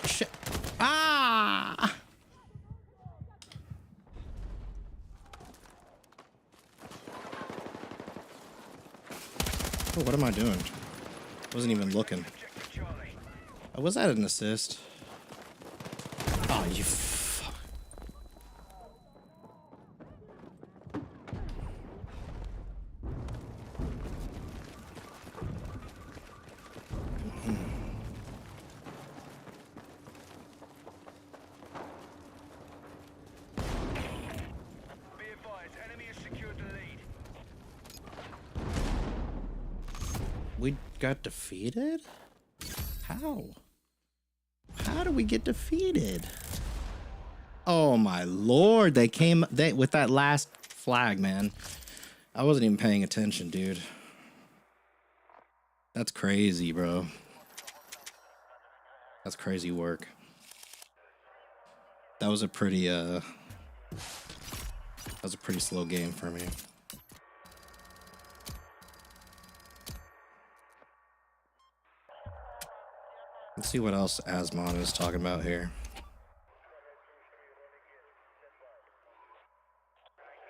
Shit. Ah! Oh, what am I doing? Wasn't even looking. Objective Charlie. Oh, was that an assist? Oh, you fuck. Be advised, enemy has secured the lead. We got defeated? How? How do we get defeated? Oh my lord, they with that last flag, man. I wasn't even paying attention, dude. That's crazy, bro. That's crazy work. That was a pretty slow game for me. Let's see what else Asmon is talking about here.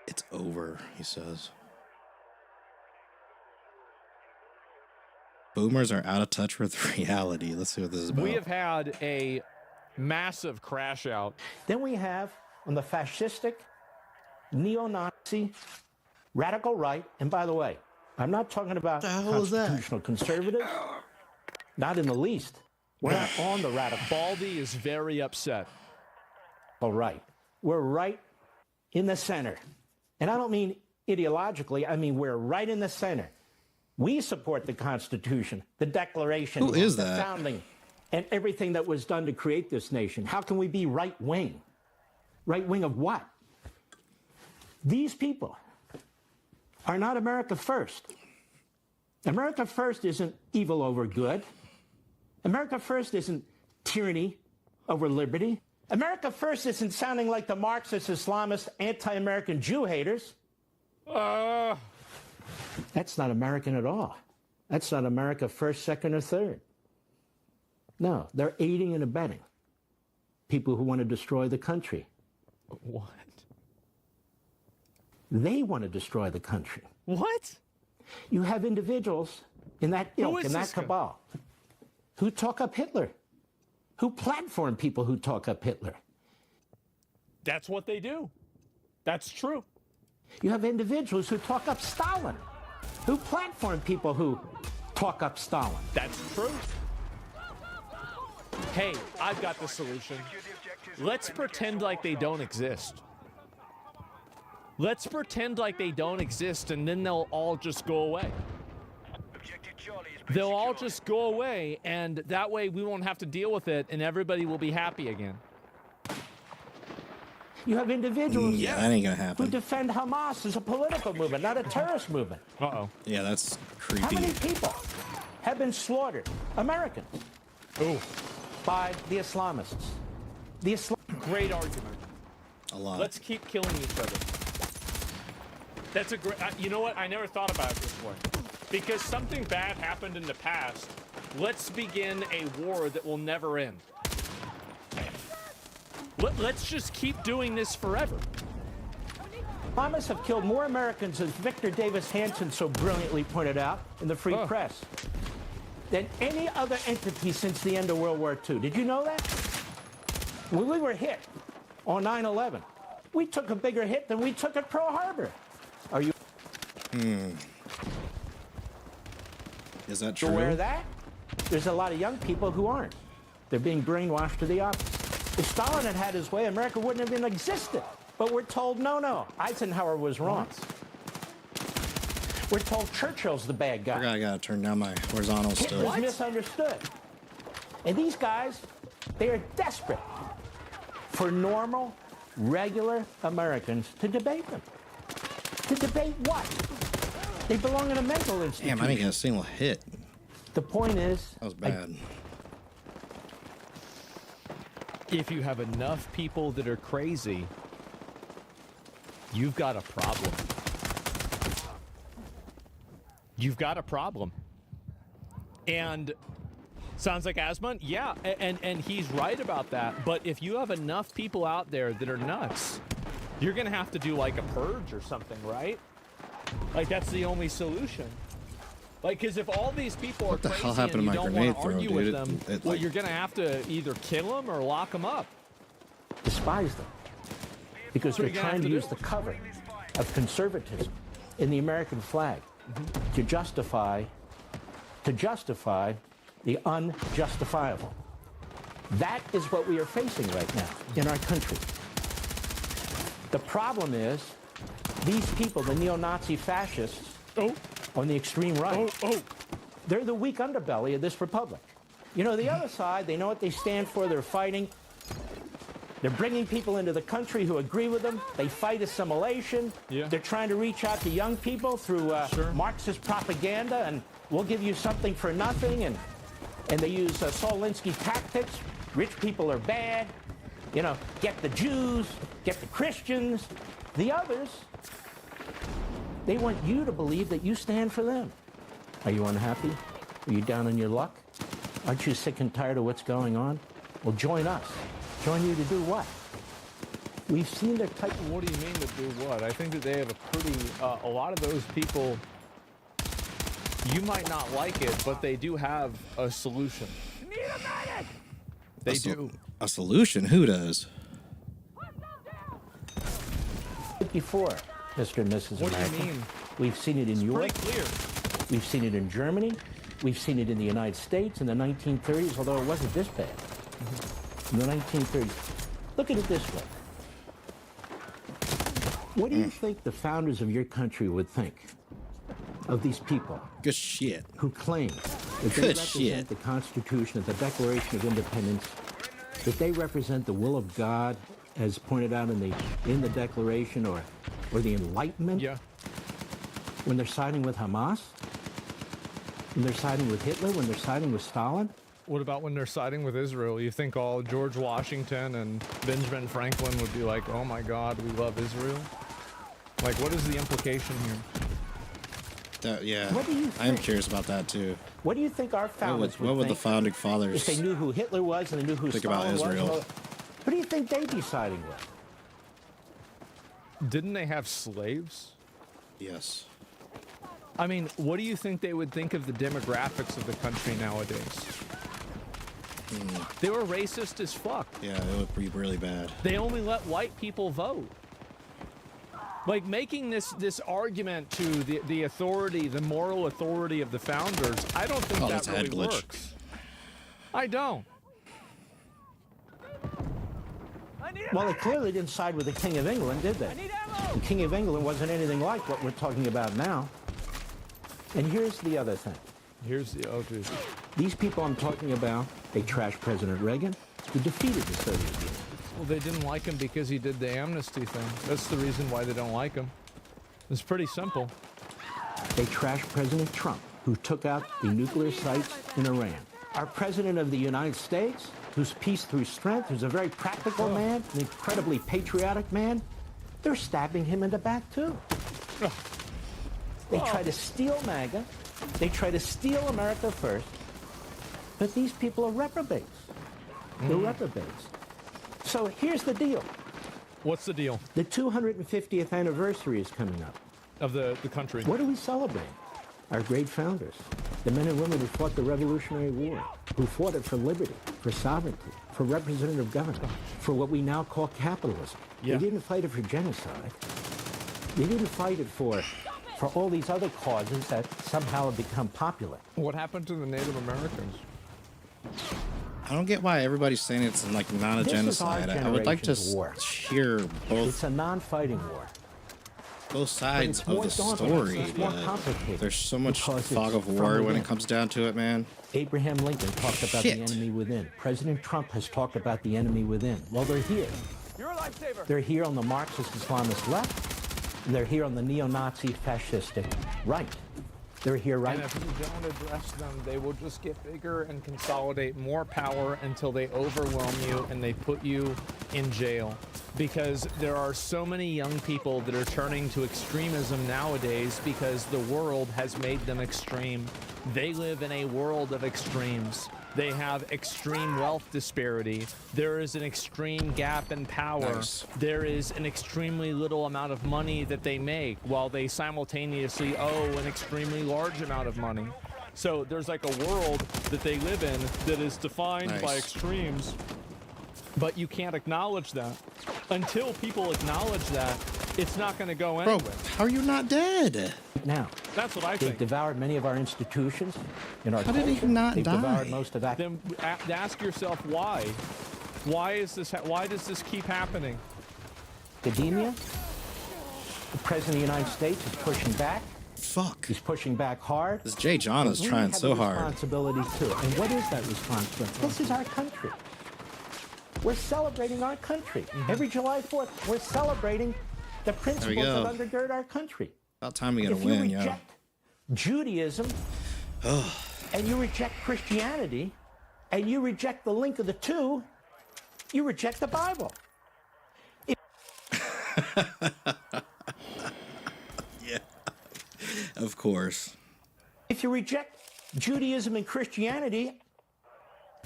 It's over, he says. Boomers are out of touch with reality. Let's see what this is about. We have had a massive crash out. Then we have on the fascistic, neo-Nazi, radical right, and by the way, I'm not talking about the hell is that? constitutional conservatives, not in the least. We're not on the radical. Baldy is very upset. All right. We're right in the center. And I don't mean ideologically, I mean we're right in the center. We support the Constitution, the Declaration, Who is the that? founding, and everything that was done to create this nation. How can we be right wing? Right wing of what? These people are not America first. America first isn't evil over good. America first isn't tyranny over liberty. America first isn't sounding like the Marxist, Islamist, anti-American Jew haters. That's not American at all. That's not America first, second, or third. No, they're aiding and abetting people who want to destroy the country. What? They want to destroy the country. What? You have individuals in that ilk, in that cabal, who talk up Hitler, who platform people who talk up Hitler. That's what they do. That's true. You have individuals who talk up Stalin, who platform people who talk up Stalin. That's true. Hey, I've got the solution. Let's pretend like they don't exist. Let's pretend like they don't exist, and then they'll all just go away. They'll all just go away, and that way we won't have to deal with it, and everybody will be happy again. You have individuals Yeah, that ain't gonna who happen. defend Hamas as a political movement, not a terrorist movement. Uh-oh. Yeah, that's How many creepy. people have been slaughtered, Americans, Ooh, by the Islamists? The Islam. great argument. A lot. Let's keep killing each other. That's a great... you know what? I never thought about it this way. Because something bad happened in the past, let's begin a war that will never end. Let's just keep doing this forever. Islamists have killed more Americans, as Victor Davis Hanson so brilliantly pointed out in the Free Press, than any other entity since the end of World War II. Did you know that? When we were hit on 9/11, we took a bigger hit than we took at Pearl Harbor. Are you Is that true? aware of that? There's a lot of young people who aren't. They're being brainwashed to the opposite. If Stalin had had his way, America wouldn't have even existed. But we're told, no, Eisenhower was wrong. We're told Churchill's the bad guy. I gotta turn down my horizontal Hitler's still. misunderstood. And these guys, they are desperate for normal, regular Americans to debate them. To debate what? They belong in a mental institution. Damn, I didn't get a single hit. The point is, That was bad. If you have enough people that are crazy, you've got a problem. You've got a problem. And sounds like Asmund? Yeah, and he's right about that. But if you have enough people out there that are nuts, you're going to have to do like a purge or something, right? Like that's the only solution. Like, because if all these people are the crazy hell happened and to you my don't grenade want to throw, argue dude? with It- them, it, well, like- you're going to have to either kill them or lock them up. despise them. Because What are they're you gonna trying have to to use do? the cover of conservatism in the American flag to justify the unjustifiable. That is what we are facing right now in our country. The problem is these people, the neo-Nazi fascists on the extreme right, they're the weak underbelly of this republic. You know, the other side, they know what they stand for. They're fighting. They're bringing people into the country who agree with them. They fight assimilation. Yeah. They're trying to reach out to young people through Marxist propaganda, and we'll give you something for nothing. And they use Saul Alinsky tactics. Rich people are bad. You know, get the Jews, get the Christians. The others, they want you to believe that you stand for them. Are you unhappy? Are you down on your luck? Aren't you sick and tired of what's going on? Well, join us. Join you to do what? We've seen their type. What do you mean to do what? I think that they have a pretty, a lot of those people, you might not like it, but they do have a solution. They do. A solution? Who does? Before, Mr. and Mrs. What do America. you mean? We've seen it in Europe. Pretty clear. We've seen it in Germany. We've seen it in the United States in the 1930s, although it wasn't this bad. In the 1930s. Look at it this way. What do you think the founders of your country would think of these people Good shit. who claim that they Good represent shit. the Constitution and the Declaration of Independence, that they represent the will of God, as pointed out in the Declaration or the Enlightenment? Yeah. When they're siding with Hamas? When they're siding with Hitler? When they're siding with Stalin? What about when they're siding with Israel? You think all George Washington and Benjamin Franklin would be like, oh my God, we love Israel? Like, what is the implication here? Yeah, What do you I am think? curious about that too. What do you think our founders What would the think founding if fathers they knew who Hitler was and they knew who think Stalin about was? Israel? What do you think they'd be siding with? Didn't they have slaves? Yes. I mean, what do you think they would think of the demographics of the country nowadays? They were racist as fuck. Yeah, it would be really bad. They only let white people vote. Like, making this argument to the authority, the moral authority of the founders, I don't think that that's a really head glitch. works. I don't. Well, they clearly didn't side with the King of England, did they? The King of England wasn't anything like what we're talking about now. And here's the other thing. Here's the dude. These people I'm talking about, they trashed President Reagan. They defeated the Soviet Union. Well, they didn't like him because he did the amnesty thing. That's the reason why they don't like him. It's pretty simple. They trashed President Trump, who took out the nuclear sites in Iran. Our President of the United States, who's peace through strength, who's a very practical man, an incredibly patriotic man, they're stabbing him in the back, too. They try to steal MAGA. They try to steal America first. But these people are reprobates. They're reprobates. So here's the deal. What's the deal? The 250th anniversary is coming up. Of the country. What are we celebrating? Our great founders, the men and women who fought the Revolutionary War, who fought it for liberty, for sovereignty, for representative government, for what we now call capitalism. Yeah. They didn't fight it for genocide. They didn't fight it for all these other causes that somehow have become popular. What happened to the Native Americans? I don't get why everybody's saying it's like not a This is genocide. our I would like to generation's war. hear It's a non-fighting war. both sides it's of more the daunting. story. It's more but complicated there's so much because fog it's of from war when within. it comes down to it, man. Abraham Lincoln talked about Shit. the enemy within. President Trump has talked about the enemy within. Well, they're here. You're a lifesaver. They're here on the Marxist Islamist left, and they're here on the neo-Nazi fascistic right. They're here right And if you don't address them, they will just get bigger and consolidate more power until they overwhelm you and they put you in jail. Because there are so many young people that are turning to extremism nowadays because the world has made them extreme. They live in a world of extremes. They have extreme wealth disparity. There is an extreme gap in power. Nice. There is an extremely little amount of money that they make while they simultaneously owe an extremely large amount of money. So there's like a world that they live in that is defined by Nice. extremes, but you can't acknowledge that. Until people acknowledge that, it's not going to go Bro, anywhere. how are you not dead? now. That's what I They've think. devoured many of our institutions in our How did he culture. not They've die? devoured most of that. Then ask yourself why. Why does this keep happening? Academia, the President of the United States is pushing back. Fuck. He's pushing back hard. This Jay John is We trying have so a hard. responsibility too. And what is that responsibility? This is our country. We're celebrating our country. Every July 4th, we're celebrating the principles go. that undergird our country. About time we get a If you win, yo. reject Judaism and you reject Christianity and you reject the link of the two, you reject the Bible. Yeah. Of course. If you reject Judaism and Christianity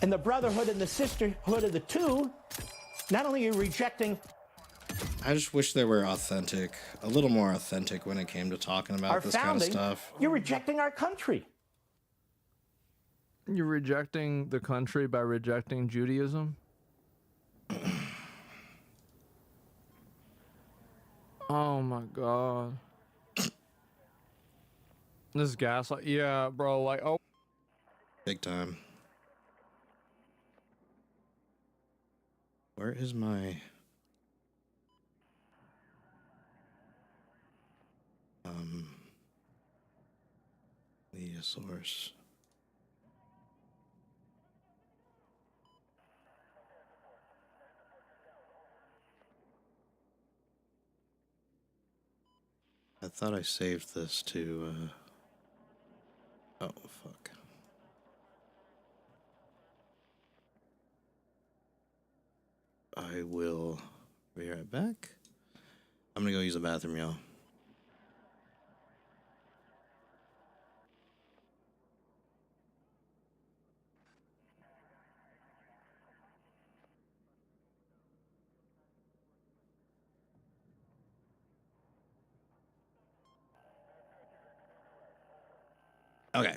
and the brotherhood and the sisterhood of the two, not only are you rejecting I just wish they were authentic, a little more authentic when it came to talking about our this kind of founding, stuff. you're rejecting our country. You're rejecting the country by rejecting Judaism? Oh my God. This gaslight. Yeah, bro. Like, oh. Big time. Where is my... media source? I thought I saved this to, oh, fuck. I will be right back. I'm gonna go use the bathroom, y'all. Okay.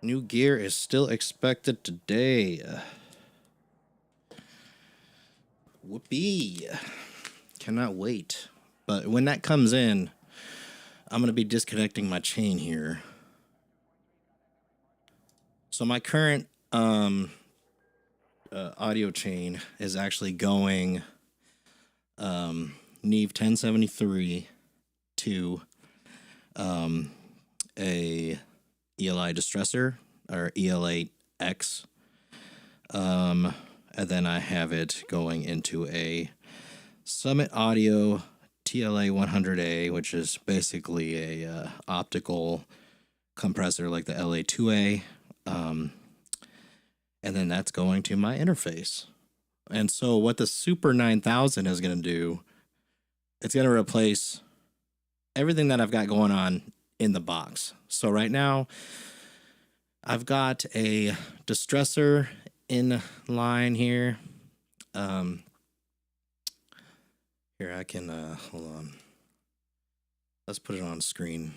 New gear is still expected today. Whoopee. Cannot wait. But when that comes in, I'm going to be disconnecting my chain here. So my current audio chain is actually going Neve 1073 to a ELI distressor, or EL8X. And then I have it going into a Summit Audio TLA 100A, which is basically a optical compressor like the LA2A. And then that's going to my interface. And so what the Super 9000 is going to do, it's going to replace everything that I've got going on in the box. So right now, I've got a distressor in line here. Here, I can, hold on. Let's put it on screen.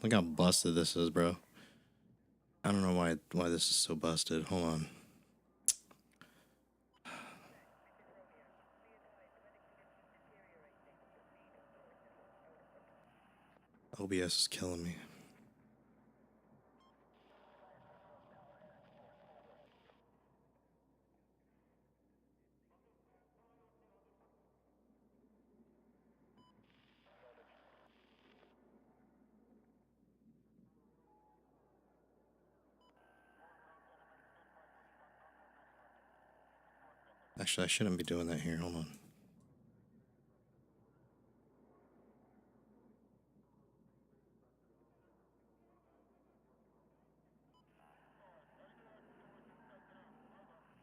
Look how busted this is, bro. I don't know why this is so busted. Hold on. OBS is killing me. Actually, I shouldn't be doing that here. Hold on.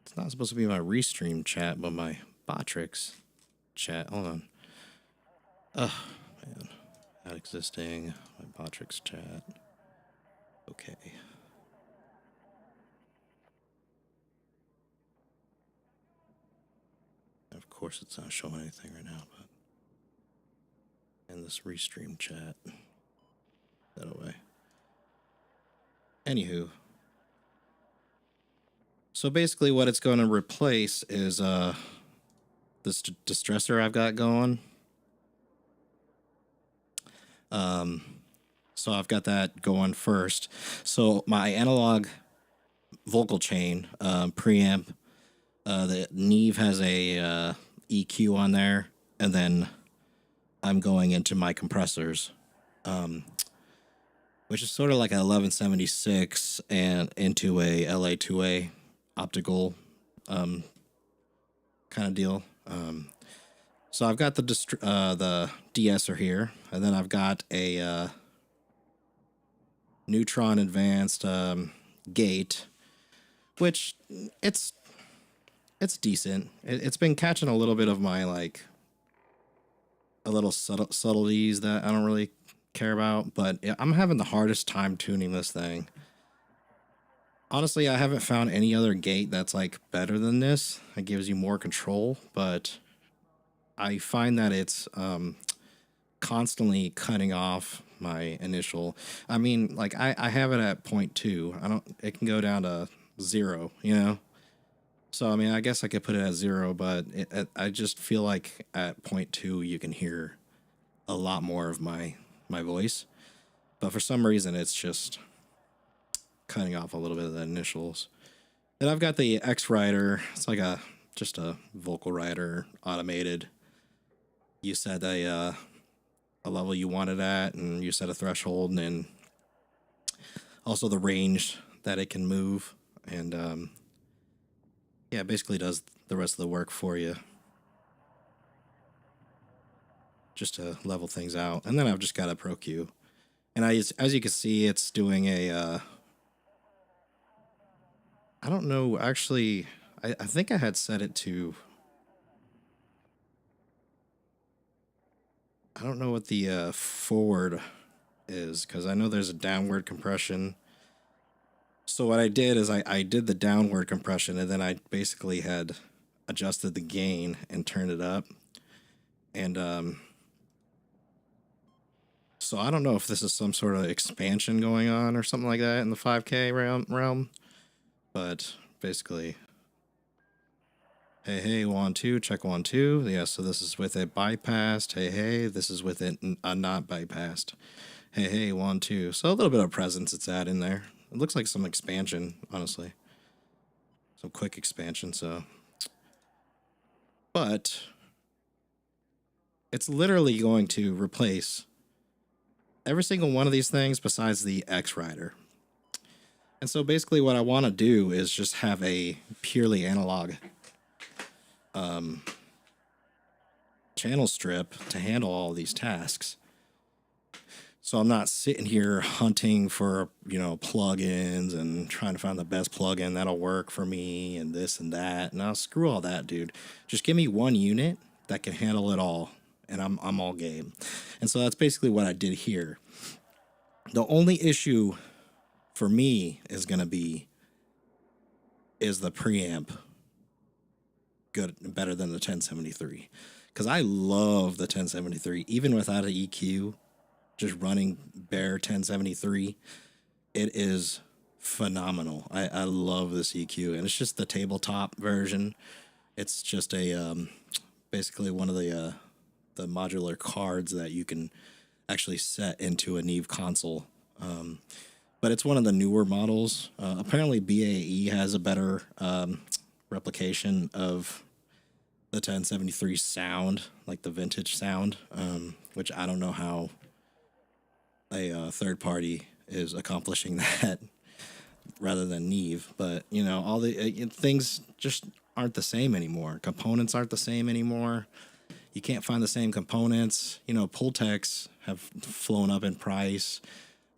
It's not supposed to be my restream chat, but my Botrix chat. Hold on. Oh, man. Not existing. My Botrix chat. Okay. Of course, it's not showing anything right now, but. And this restream chat. That away. Anywho. So basically what it's going to replace is this distressor I've got going. So I've got that going first. So my analog vocal chain preamp, the Neve has a EQ on there, and then I'm going into my compressors, which is sort of like an 1176 and into a LA2A optical kind of deal. So I've got the de-esser here, and then I've got a Neutron Advanced gate, which it's decent. It's been catching a little bit of my like a little subtleties that I don't really care about, but I'm having the hardest time tuning this thing. Honestly, I haven't found any other gate that's like better than this. It gives you more control, but I find that it's constantly cutting off my initial. I mean, like I have it at 0.2. It can go down to 0, you know? So, I mean, I guess I could put it at 0, but I just feel like at 0.2 you can hear a lot more of my voice. But for some reason, it's just cutting off a little bit of the initials. Then I've got the X Rider. It's like just a vocal writer, automated. You set a level you want it at, and you set a threshold, and then also the range that it can move, and yeah, it basically does the rest of the work for you, just to level things out. And then I've just got a Pro Q, and as you can see, it's doing a I don't know, actually, I think I had set it to, I don't know what the forward is, because I know there's a downward compression. So what I did is I did the downward compression, and then I basically had adjusted the gain and turned it up. And so I don't know if this is some sort of expansion going on or something like that in the 5K realm. But basically, hey, 1, 2, check 1, 2. Yeah, so this is with it bypassed. Hey, this is with it not bypassed. Hey, 1, 2. So a little bit of presence it's in there. It looks like some expansion, honestly. Some quick expansion, so. But it's literally going to replace every single one of these things besides the X Rider. And so basically what I want to do is just have a purely analog channel strip to handle all these tasks. So I'm not sitting here hunting for, plugins and trying to find the best plugin that'll work for me and this and that. No, screw all that, dude. Just give me one unit that can handle it all, and I'm all game. And so that's basically what I did here. The only issue for me is the preamp better than the 1073. Because I love the 1073, even without an EQ. Just running bare 1073, it is phenomenal. I love this EQ, and it's just the tabletop version. It's just a basically one of the modular cards that you can actually set into a Neve console. But it's one of the newer models. Apparently, BAE has a better replication of the 1073 sound, like the vintage sound, which I don't know how a third party is accomplishing that rather than Neve. But all the things just aren't the same anymore. Components aren't the same anymore. You can't find the same components. Pultecs have flown up in price.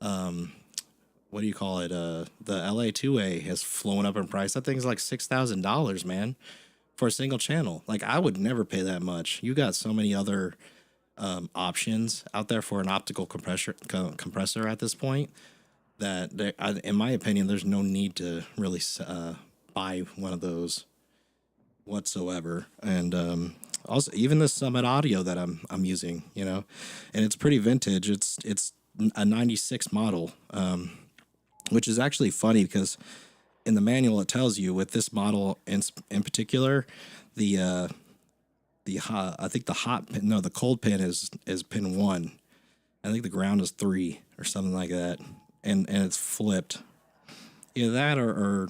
What do you call it? The LA2A has flown up in price. That thing's like $6,000, man, for a single channel. Like, I would never pay that much. You got so many other options out there for an optical compressor at this point that in my opinion, there's no need to really buy one of those whatsoever. And also even the Summit Audio that I'm using, and it's pretty vintage. It's a 96 model, which is actually funny because in the manual it tells you with this model in particular, the cold pin is pin 1. I think the ground is 3 or something like that, and it's flipped. Either that or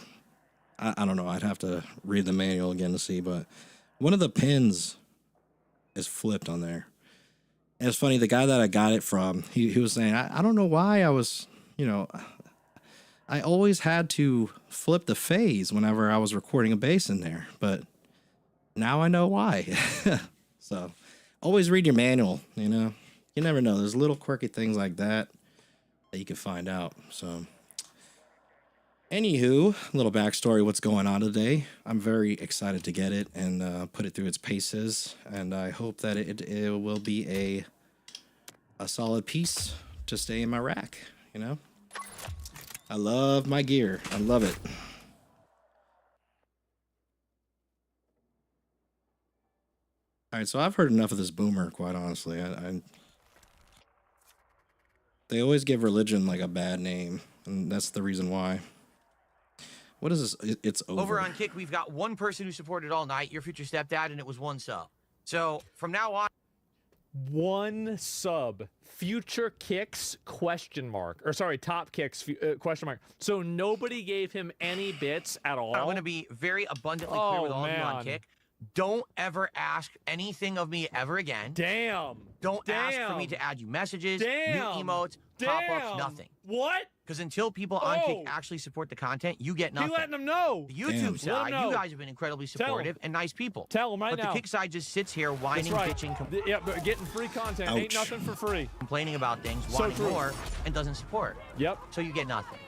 I don't know. I'd have to read the manual again to see, but one of the pins is flipped on there. And it's funny, the guy that I got it from, he was saying, I don't know why I was, I always had to flip the phase whenever I was recording a bass in there, but now I know why. So always read your manual, You never know. There's little quirky things like that you can find out. So anywho, a little backstory, what's going on today. I'm very excited to get it and put it through its paces. And I hope that it will be a solid piece to stay in my rack, I love my gear. I love it. All right, so I've heard enough of this boomer, quite honestly. They always give religion like a bad name, and that's the reason why. What is this? It's over. Over on Kick, we've got one person who supported all night, your future stepdad, and it was 1 sub. So from now on, 1 sub. Future Kicks ? Or sorry, Top Kicks ? So nobody gave him any bits at all. I'm going to be very abundantly clear with all of you on Kick. Don't ever ask anything of me ever again. Damn. Don't ask for me to add you messages, new emotes, pop-ups, nothing. What? Because until people on Kick actually support the content, you get nothing. You letting them know. The YouTube side, you guys have been incredibly supportive and nice people. Tell them right now. But the Kick side just sits here whining, bitching, yeah, but getting free content. Ain't nothing for free. Complaining about things, wanting more, and doesn't support. Yep. So you get nothing.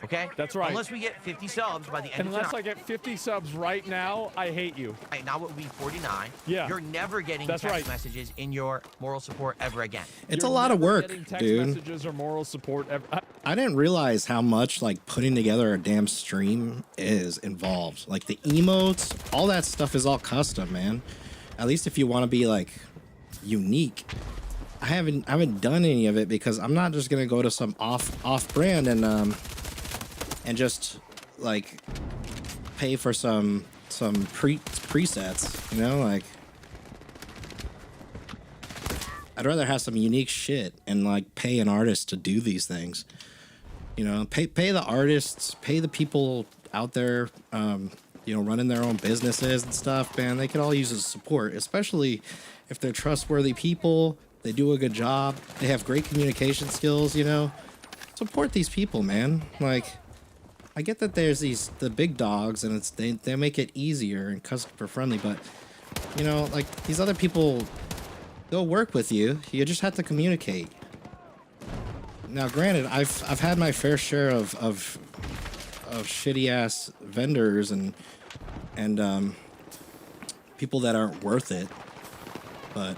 Okay? That's right. Unless we get 50 subs by the end Unless of I get 50 subs right now, I hate you. tonight, now it will be 49. Yeah. You're never getting That's text right. messages in your moral support ever again. It's You're a lot of never work, getting text dude. messages or moral support ever. I didn't realize how much like putting together a damn stream is involved. Like the emotes, all that stuff is all custom, man. At least if you want to be like unique. I haven't done any of it because I'm not just gonna go to some off brand and just like pay for some presets, you know, like I'd rather have some unique shit and like pay an artist to do these things. You know, pay the artists, pay the people out there, you know, running their own businesses and stuff, man. They could all use the support, especially if they're trustworthy people. They do a good job. They have great communication skills, you know. Support these people, man. Like, I get that there's the big dogs and they make it easier and customer friendly, but you know, like these other people, they'll work with you. You just have to communicate. Now, granted, I've had my fair share of shitty ass vendors and people that aren't worth it, but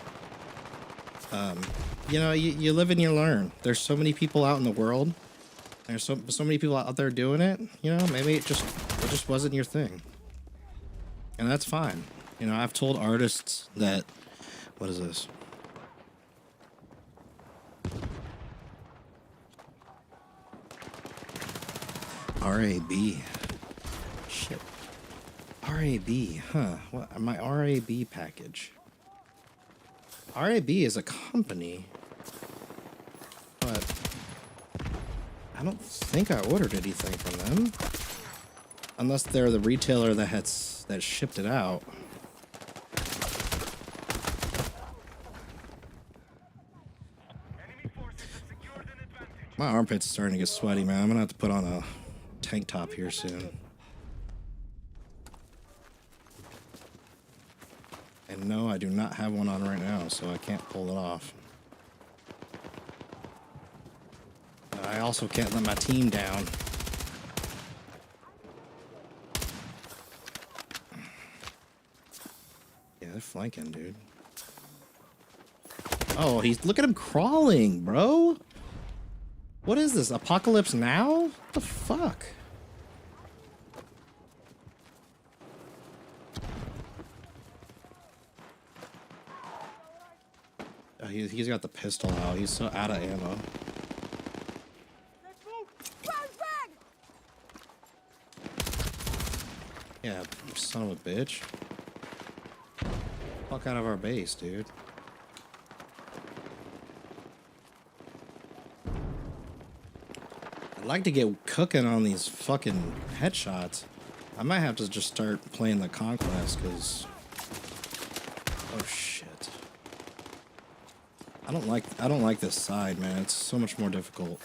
you know, you live and you learn. There's so many people out in the world. There's so many people out there doing it. You know, maybe it just wasn't your thing, and that's fine. You know, I've told artists that. What is this? RAB. Shit. RAB, huh? What? My RAB package. RAB is a company, but I don't think I ordered anything from them, unless they're the retailer that shipped it out. My armpit's starting to get sweaty, man. I'm gonna have to put on a tank top here soon. And no, I do not have one on right now, so I can't pull it off. I also can't let my team down. Yeah, they're flanking, dude. Oh, look at him crawling, bro. What is this? Apocalypse Now? What the fuck? Oh, he's got the pistol out. He's so out of ammo. Yeah, son of a bitch. Fuck out of our base, dude. I'd like to get cooking on these fucking headshots. I might have to just start playing the Conquest, because... Oh, shit. I don't like this side, man. It's so much more difficult.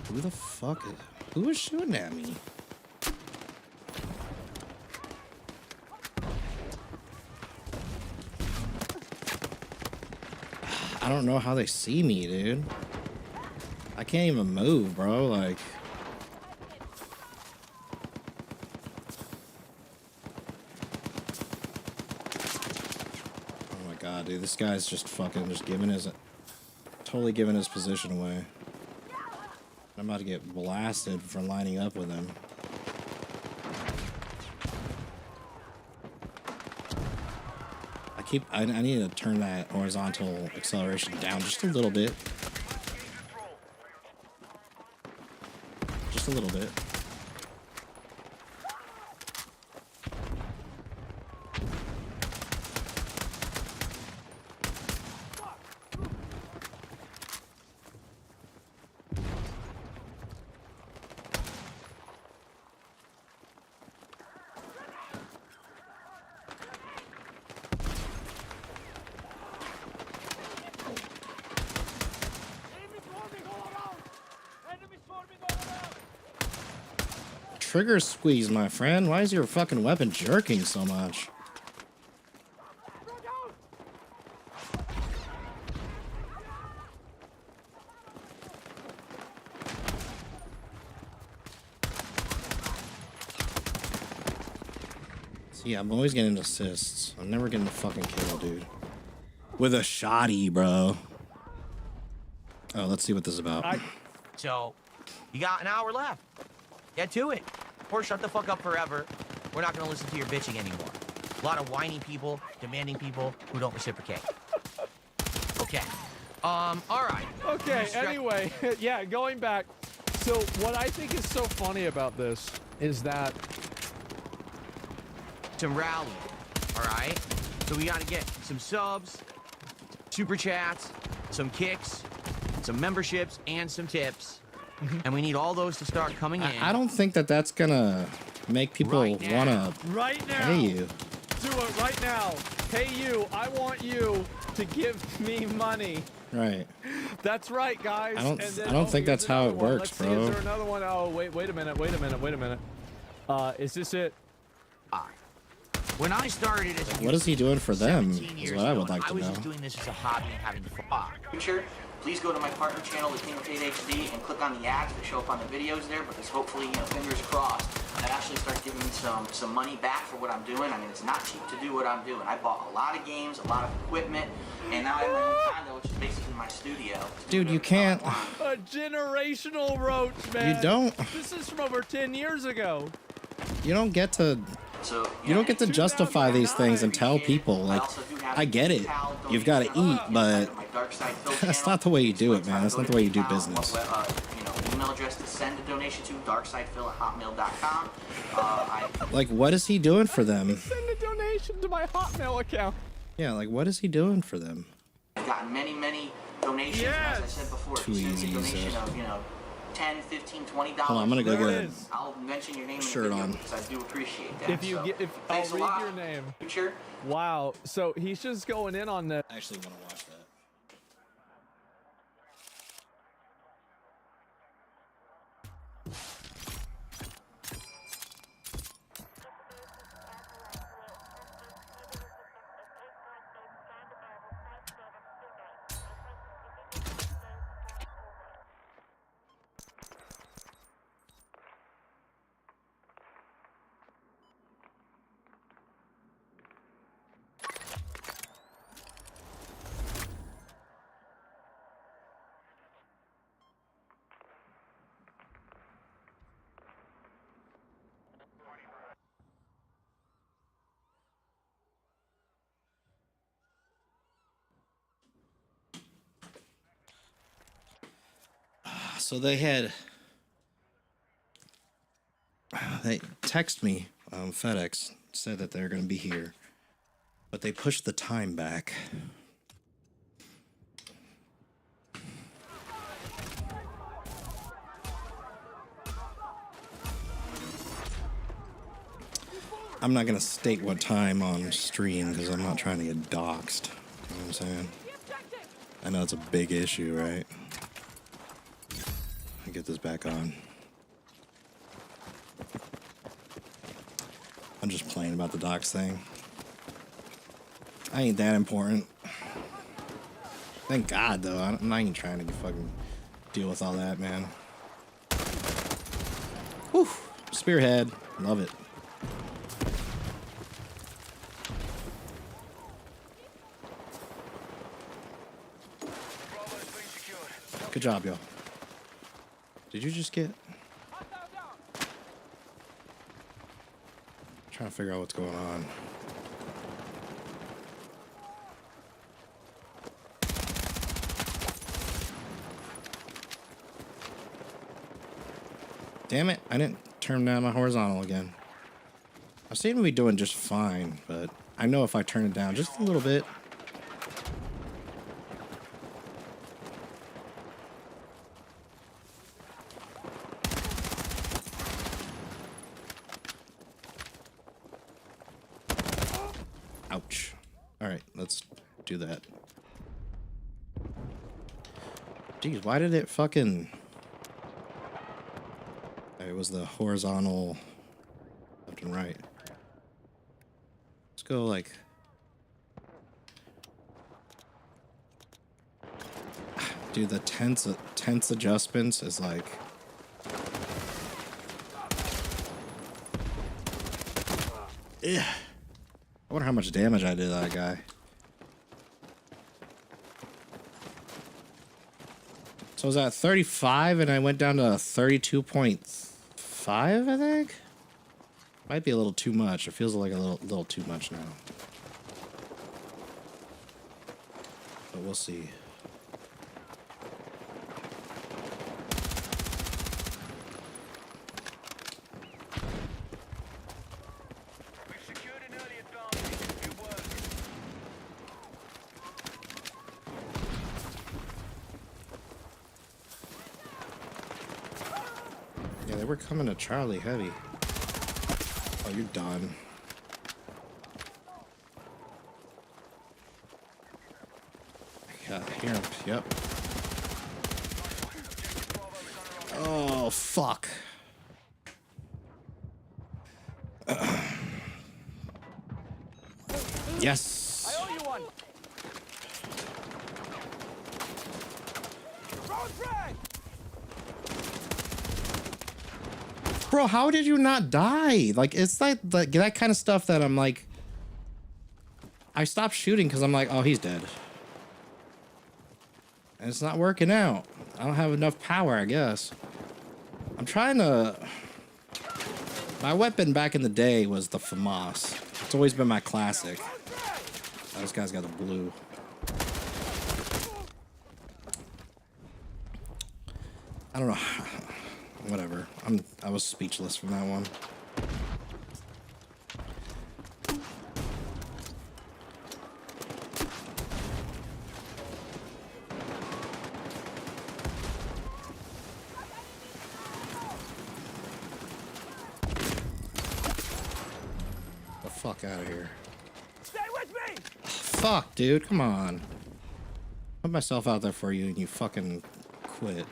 Who the fuck is... Who is shooting at me? I don't know how they see me, dude. I can't even move, bro. Like... Oh my god, dude. This guy's just fucking totally giving his position away. I'm about to get blasted for lining up with him. I need to turn that horizontal acceleration down just a little bit. Just a little bit. Trigger squeeze, my friend. Why is your fucking weapon jerking so much? See, I'm always getting assists. I'm never getting the fucking kill, dude. With a shotty, bro. Oh, let's see what this is about. So, you got an hour left. Get to it. Or shut the fuck up forever. We're not gonna listen to your bitching anymore. A lot of whiny people, demanding people who don't reciprocate. Okay. All right. Okay, anyway, yeah, going back. So what I think is so funny about this is that some rally, all right? So we got to get some subs, super chats, some kicks, some memberships, and some tips. And we need all those to start coming in. I don't think that that's gonna make people want to pay you. Do it right now. Hey you, I want you to give me money. Right. That's right, guys. I don't think that's how it works, bro. Is there another one? Oh, wait a minute. Is this it? When I started as a what is he doing for them? Is what I would like to I was know. just doing this as a hobby and having fun. Future, please go to my partner channel, The King of Paid HD, and click on the ads that show up on the videos there, because hopefully, you know, fingers crossed, that actually start giving me some money back for what I'm doing. I mean, it's not cheap to do what I'm doing. I bought a lot of games, a lot of equipment, and now I have my own condo, which is basically my studio. Dude, you can't. A generational roach, man. You don't. This is from over 10 years ago. You don't get to. So, you don't get to justify these things and tell people, like, I get it. You've got to eat, but that's not the way you do it, man. That's not the way you do business. Email address to send a donation to darksidephil@hotmail.com. Like, what is he doing for them? Send a donation to my Hotmail account. Yeah, like, what is he doing for them? I've gotten many donations, as I said before. Too You send me easy, a donation so. of, $10, $15, $20. Hold on, I'm gonna go There get it is. I'll mention your name Shirt in the video on. because I do appreciate that. If you so, get, if I'll thanks a read lot. your name. Future. Wow. So he's just going in on the. I actually want to watch that. So they text me, FedEx, said that they're going to be here, but they pushed the time back. I'm not going to state what time on stream because I'm not trying to get doxxed. You know what I'm saying? I know it's a big issue, right? Get this back on. I'm just playing about the docs thing. I ain't that important. Thank God, though. I'm not even trying to fucking deal with all that, man. Whew. Spearhead. Love it. Good job, y'all. Did you just get? Trying to figure out what's going on. Damn it, I didn't turn down my horizontal again. I seem to be doing just fine, but I know if I turn it down just a little bit. Ouch. Alright, let's do that. Jeez, why did it fucking... It was the horizontal left and right. Let's go like... Dude, the tense adjustments is like... Ugh. I wonder how much damage I did to that guy. So I was at 35 and I went down to 32.5, I think? Might be a little too much. It feels like a little too much now. But we'll see. We've secured an early advantage. Good work. Yeah, they were coming to Charlie heavy. Oh, you're done. Yeah, hear him. Yep. Oh, fuck. Yes. I owe you one. Throwing frag. Bro, how did you not die? Like, it's like that kind of stuff that I'm like... I stopped shooting because I'm like, oh, he's dead. And it's not working out. I don't have enough power, I guess. I'm trying to... My weapon back in the day was the FAMAS. It's always been my classic. Oh, this guy's got the blue. I don't know. Whatever. I was speechless from that one. The fuck out of here. Stay with me. Fuck, dude. Come on. Put myself out there for you and you fucking quit.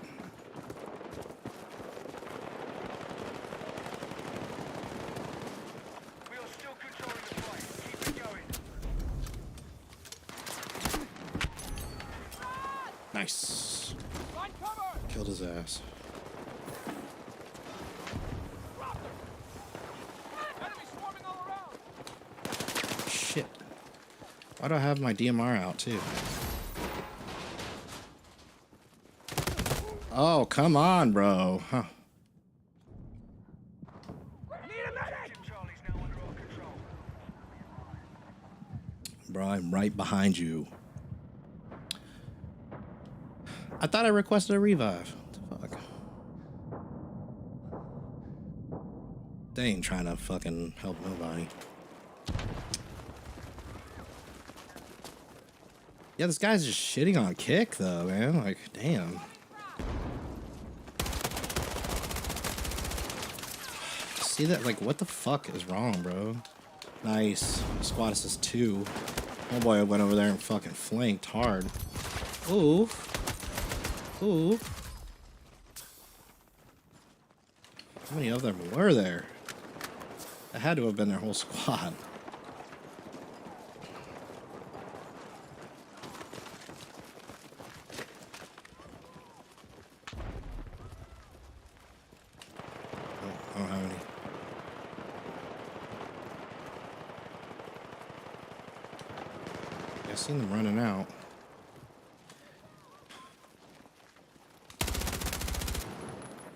We are still controlling the fight. Keep it going. Nice. Find cover. Killed his ass. Enemy swarming all around. Shit. Why do I have my DMR out too? Oh, come on, bro. Huh. Need a medic. Charlie's now under our control. Bro, I'm right behind you. I thought I requested a revive. What the fuck? They ain't trying to fucking help nobody. Yeah, this guy's just shitting on Kick, though, man. Like, damn. See that? Like, what the fuck is wrong, bro? Nice. Squad assist 2. Oh boy, I went over there and fucking flanked hard. Ooh. Ooh. How many of them were there? That had to have been their whole squad. I don't have any. I seen them running out.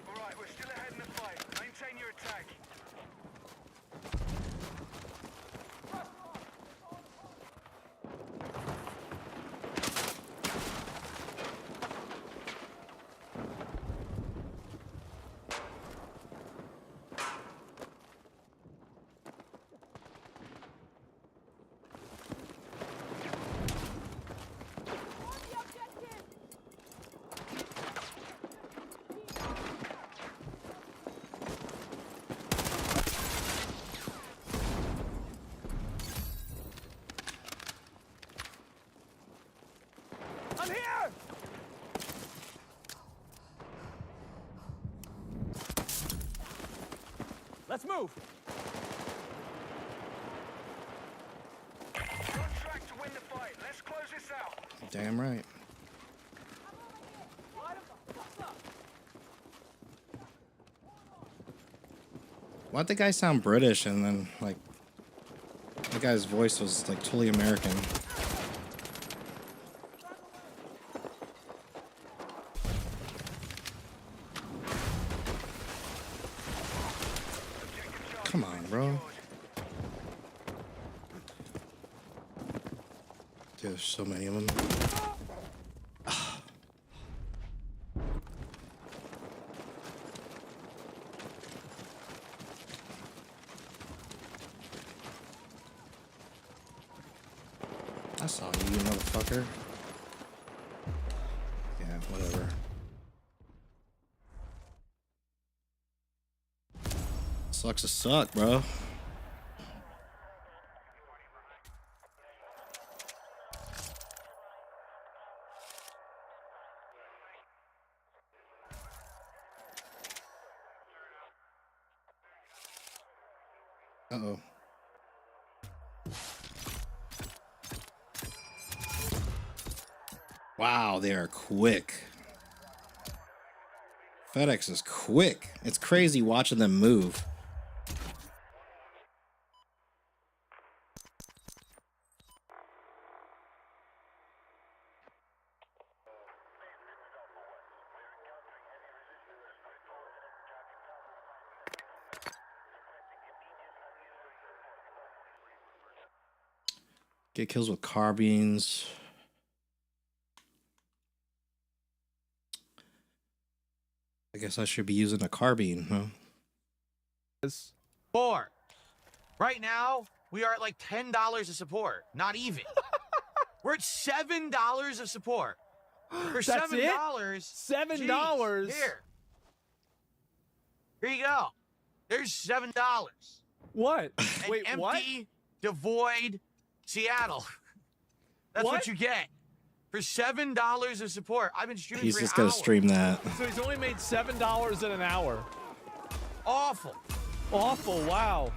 All right, we're still ahead in the fight. Maintain your attack. I'm here! Let's move! We're on track to win the fight. Let's close this out. Damn right. Why'd the guy sound British and then, like guy's voice was like totally American. Come on, bro. Dude, there's so many of them. I saw you, motherfucker. Yeah, whatever. Sucks to suck, bro. Uh-oh. Wow, they are quick. FedEx is quick. It's crazy watching them move. Get kills with carbines. I guess I should be using a carbine, huh? 4. Right now, we are at like $10 of support. Not even. We're at $7 of support. For That's $7. it? $7? Geez, here you go. There's $7. What? An Wait, empty, what? devoid Seattle. That's what you get. For $7 of support. I've been streaming He's for just an gonna hour. stream that. So he's only made $7 in an hour. Awful. Awful, wow.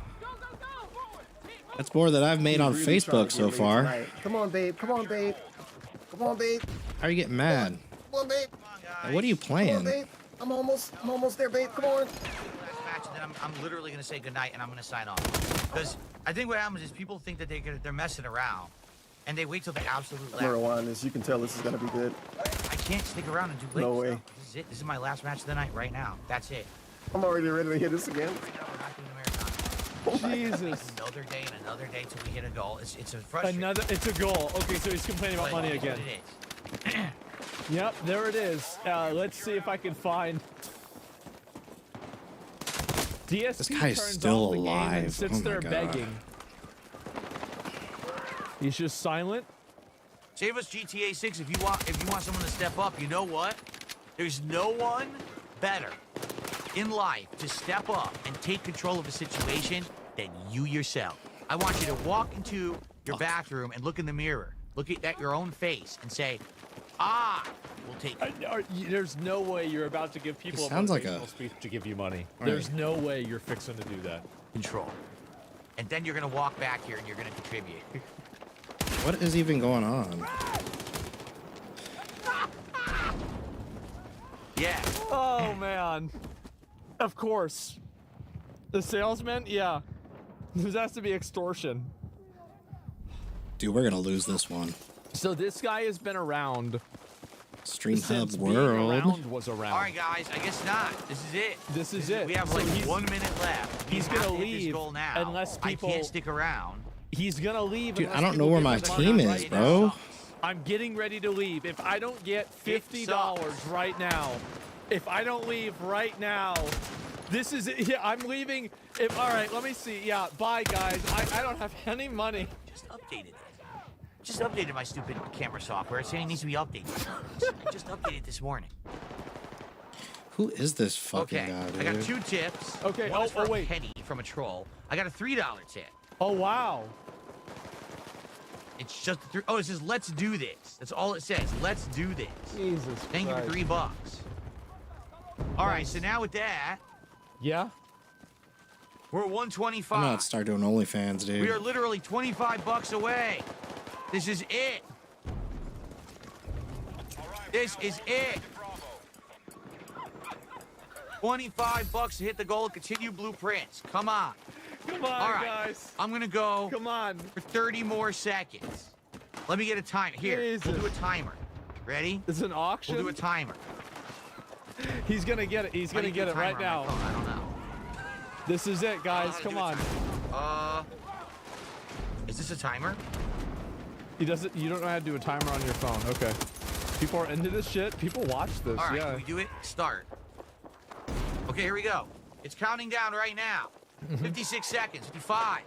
That's more than I've made on Facebook so far. Tonight. Come on, babe. Come on, babe. Come on, babe. How are you getting mad? Come on, babe. What are you Come on, playing? babe. I'm almost there, babe. Come on. Last match, and then I'm literally gonna say goodnight and I'm gonna sign off. Because I think what happens is people think that they're messing around, and they wait till the absolute last. Marijuana, as you can tell, this is gonna be good. I can't stick around and do late. No way. This is it. This is my last match of the night right now. That's it. I'm already ready to hit this again. We're not doing the marathon. Jesus. Another day and another day till we hit a goal. It's a frustrating. It's a goal. Okay, so he's complaining about money again. It is. Yep, there it is. Let's see if I can find. DSP This guy's turns still off the game and alive. sits Oh my there God. begging. He's just silent. Save us GTA 6 if you want someone to step up. You know what? There's no one better in life to step up and take control of a situation than you yourself. I want you to walk into your bathroom and look in the mirror. Look at your own face and say, we'll take it. There's no way you're about to give people He a sounds like motivational a- speech to give you money. Right. There's no way you're fixing to do that. Control. And then you're going to walk back here and you're going to contribute. What is even going on? Yeah. Oh, man. Of course. The salesman? Yeah. This has to be extortion. Dude, we're gonna lose this one. So this guy has been around Stream Hub since being World. around was around. All right, guys. I guess not. This is it. This is it. We have So like he's- 1 minute left. We he's have gonna to hit this leave goal now. unless people- I can't stick around. He's gonna leave. Dude, unless I don't know people where give my him team money is, right bro. now. I'm getting ready to leave. If I don't get $50 right now, if I don't leave right now, this is it. Yeah, I'm leaving. All right, let me see. Yeah, bye, guys. I don't have any money. Just updated it. Just updated my stupid camera software. It's saying it needs to be updated. I just updated it this morning. Who is this fucking Okay, guy, dude? I got 2 tips. Okay, One is for a wait. penny from a troll. I got a $3 tip. Oh, wow. It's just it says let's do this. That's all it says. Let's do this. Jesus Thank you for Christ. $3. All right, so now with that, Yeah? we're at I'm 125. gonna start doing OnlyFans, dude. We are literally $25 away. This is it. This is it. $25 to hit the goal and continue blueprints. Come on. Come on, All right, guys. I'm gonna go Come on. for 30 more seconds. Let me get a timer. Here, Jesus. we'll do a timer. Ready? It's an auction. We'll do a timer. He's gonna get it. He's How do gonna you get do it a right timer on my now. phone? I don't know. This is it, guys. how to Come do a on. Is this a timer? He doesn't. You don't know how to do a timer on your phone. Okay. People are into this shit. People watch this. All right, yeah. can we do it? Start. Okay, here we go. It's counting down right now. 56 seconds. 55.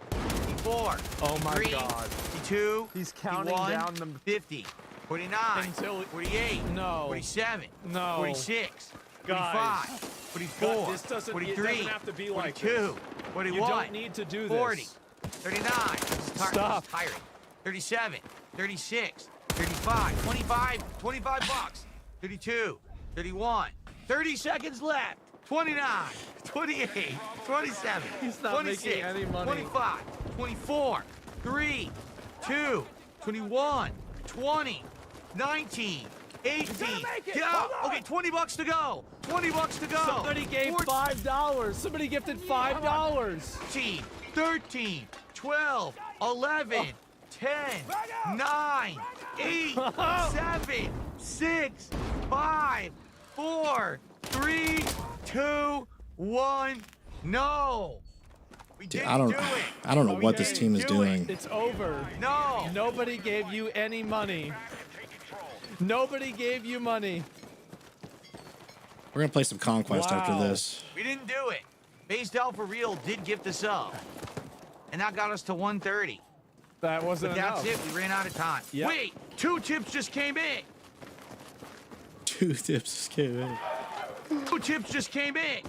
54. Oh my 53, God. 52. He's counting 51, down them 50. 49. Until 48. No. 47. No. 46. Guys. 45. 44. God, this doesn't- it 43. doesn't have to be like 42. this. 41. You don't need to do 40. this. 39. This is Stop. This is tiring. 37. 36. 35. 25. 25 bucks. 32. 31. 30 seconds left. 29. 28. 27. He's not 26, making any money. 25. 24. 3. 2. 21. 20. 19. 18. make it. Get Hold out. on. Okay, 20 bucks to go. 20 bucks to go. Somebody gave 14, $5. Somebody gifted $5. 13, 12, 11, 10, 9, 8, 7, 6, 5, 4, 3, 2, 1. No. We Dude, didn't I don't do it. I don't know what this didn't team is do it. doing. It's over. No. Nobody gave you any money. Nobody gave you money. We're gonna play some Conquest after Wow. this. We didn't do it. Based out for real did gift us up. And that got us to 130. That wasn't But that's enough. it. We ran out of time. Yep. Wait, 2 tips just came in. 2 tips just came in. 2 tips just came in.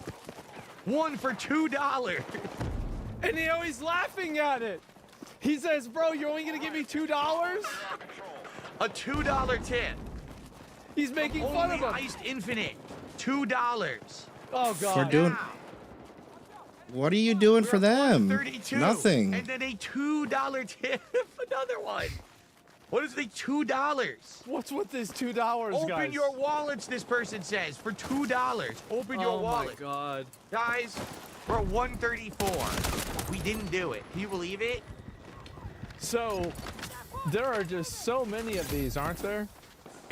1 for $2. And he always laughing at it. He says, bro, you're only gonna give me $2? A $2 tip. He's making fun of Only him. Iced Infinite. $2. Oh, For God. doing. Now, What are you doing we're for at them? 132. Nothing. And then a $2 tip. Another one. What is the $2? What's with this $2, Open guys? your wallets, this person says, for $2. Open your Oh, my wallet. God. Guys, we're at 134. We didn't do it. Can you believe it? So, there are just so many of these, aren't there?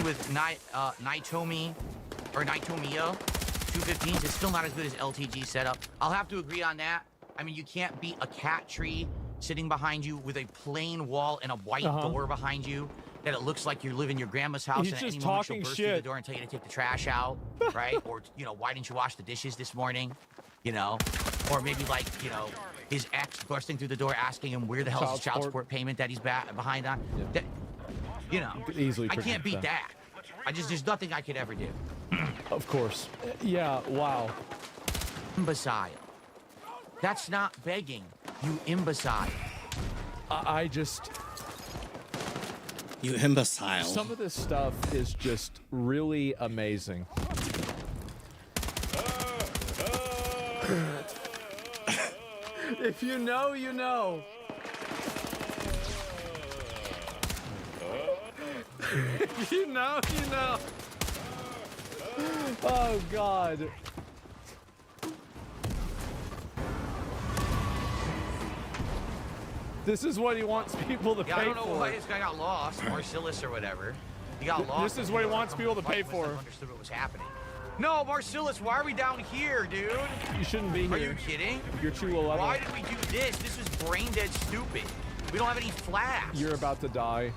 With Naitomi or Naitomiya 215s, it's still not as good as LTG setup. I'll have to agree on that. I mean, you can't beat a cat tree sitting behind you with a plain wall and a white door behind you that it looks like you live in your grandma's house. He's and at just any moment she'll talking burst through the shit. door and tell you to take the trash out, right? Or, you know, why didn't you wash the dishes this morning? You know? Or maybe like, you know, his ex bursting through the door asking him where the hell is his child support payment that he's behind on. Yeah. That, you know, Could easily I can't predict beat that. that. There's nothing I could ever do. Of course. Yeah, wow. Imbecile. That's not begging, you imbecile. I just... You imbecile. Some of this stuff is just really amazing. If you know, you know. If you know, you know. Oh, God. This is what he wants people to Yeah, pay I don't know for. why this guy got lost, Marcellus or whatever. He got lost. This is what he wants people to pay for. Understood what was happening. No, Marcellus, why are we down here, dude? You shouldn't be here. Are you kidding? You're too low level. Why did we do this? This is brain dead stupid. We don't have any flasks. You're about to die.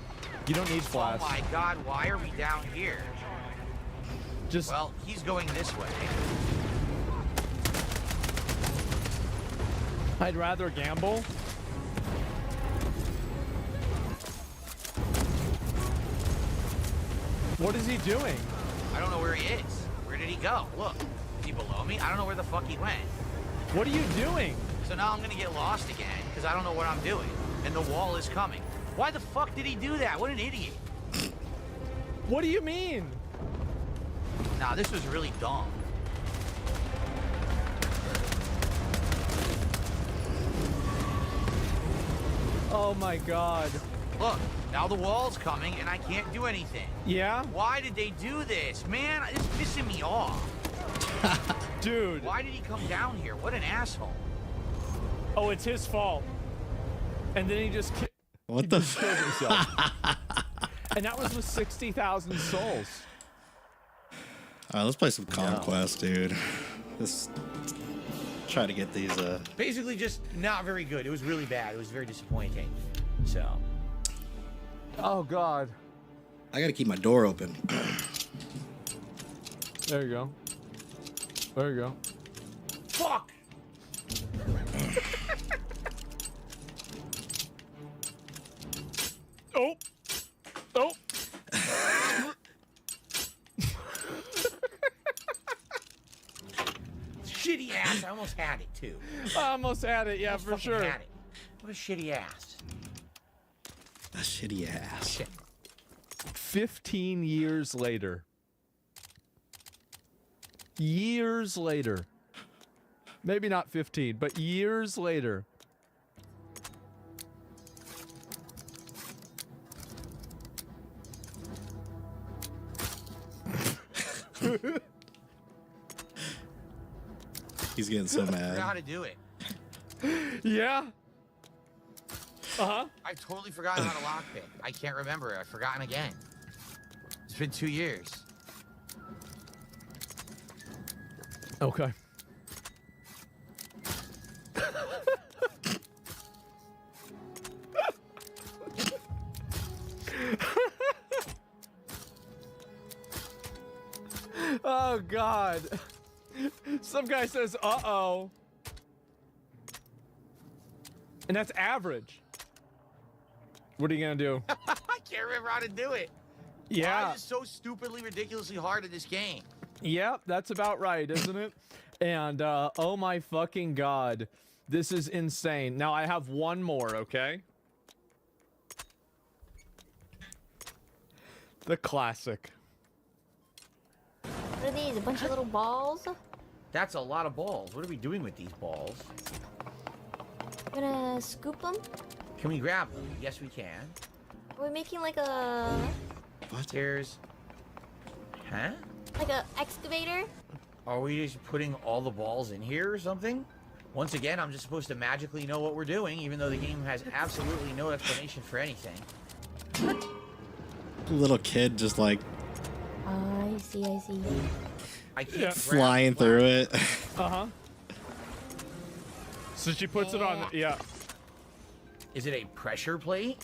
You don't need flash. Oh my God, why are we down here? Just Well, he's going this way. I'd rather gamble. What is he doing? I don't know where he is. Where did he go? Look, is he below me? I don't know where the fuck he went. What are you doing? So now I'm gonna get lost again because I don't know what I'm doing. And the wall is coming. Why the fuck did he do that? What an idiot. What do you mean? Nah, this was really dumb. Oh my God. Look, now the wall's coming and I can't do anything. Yeah? Why did they do this? Man, it's pissing me off. Dude. Why did he come down here? What an asshole. Oh, it's his fault. And then he just What the killed himself. And that was with 60,000 souls. All right, let's play some Conquest, dude. Let's try to get these. Basically, just not very good. It was really bad. It was very disappointing. So. Oh God. I gotta keep my door open. There you go. There you go. Fuck. Oh. Oh. Shitty ass. I almost had it too. I almost had it, yeah, Almost for fucking sure. had it. What a shitty ass. A shitty ass. Shit. 15 years later. Years later. Maybe not 15, but years later. He's getting so I forgot how mad. to do it. Yeah. Uh-huh. I totally forgot how to lockpick. I can't remember it. I've forgotten again. It's been 2 years. Okay. Oh God. Some guy says, uh-oh. And that's average. What are you gonna do? I can't remember how to do it. Yeah. Why is it so stupidly, ridiculously hard in this game? Yep, that's about right, isn't it? And, oh my fucking God. This is insane. Now I have one more, okay? The classic. What are these? A bunch of little balls? That's a lot of balls. What are we doing with these balls? Gonna scoop them? Can we grab them? Yes, we can. Are we making like a What? Here's... Huh? like a excavator? Are we just putting all the balls in here or something? Once again, I'm just supposed to magically know what we're doing, even though the game has absolutely no explanation for anything. Little kid just like I see, I see. I can't Yeah. grab flying the through it. Uh-huh. So she puts it on, yeah. Is it a pressure plate?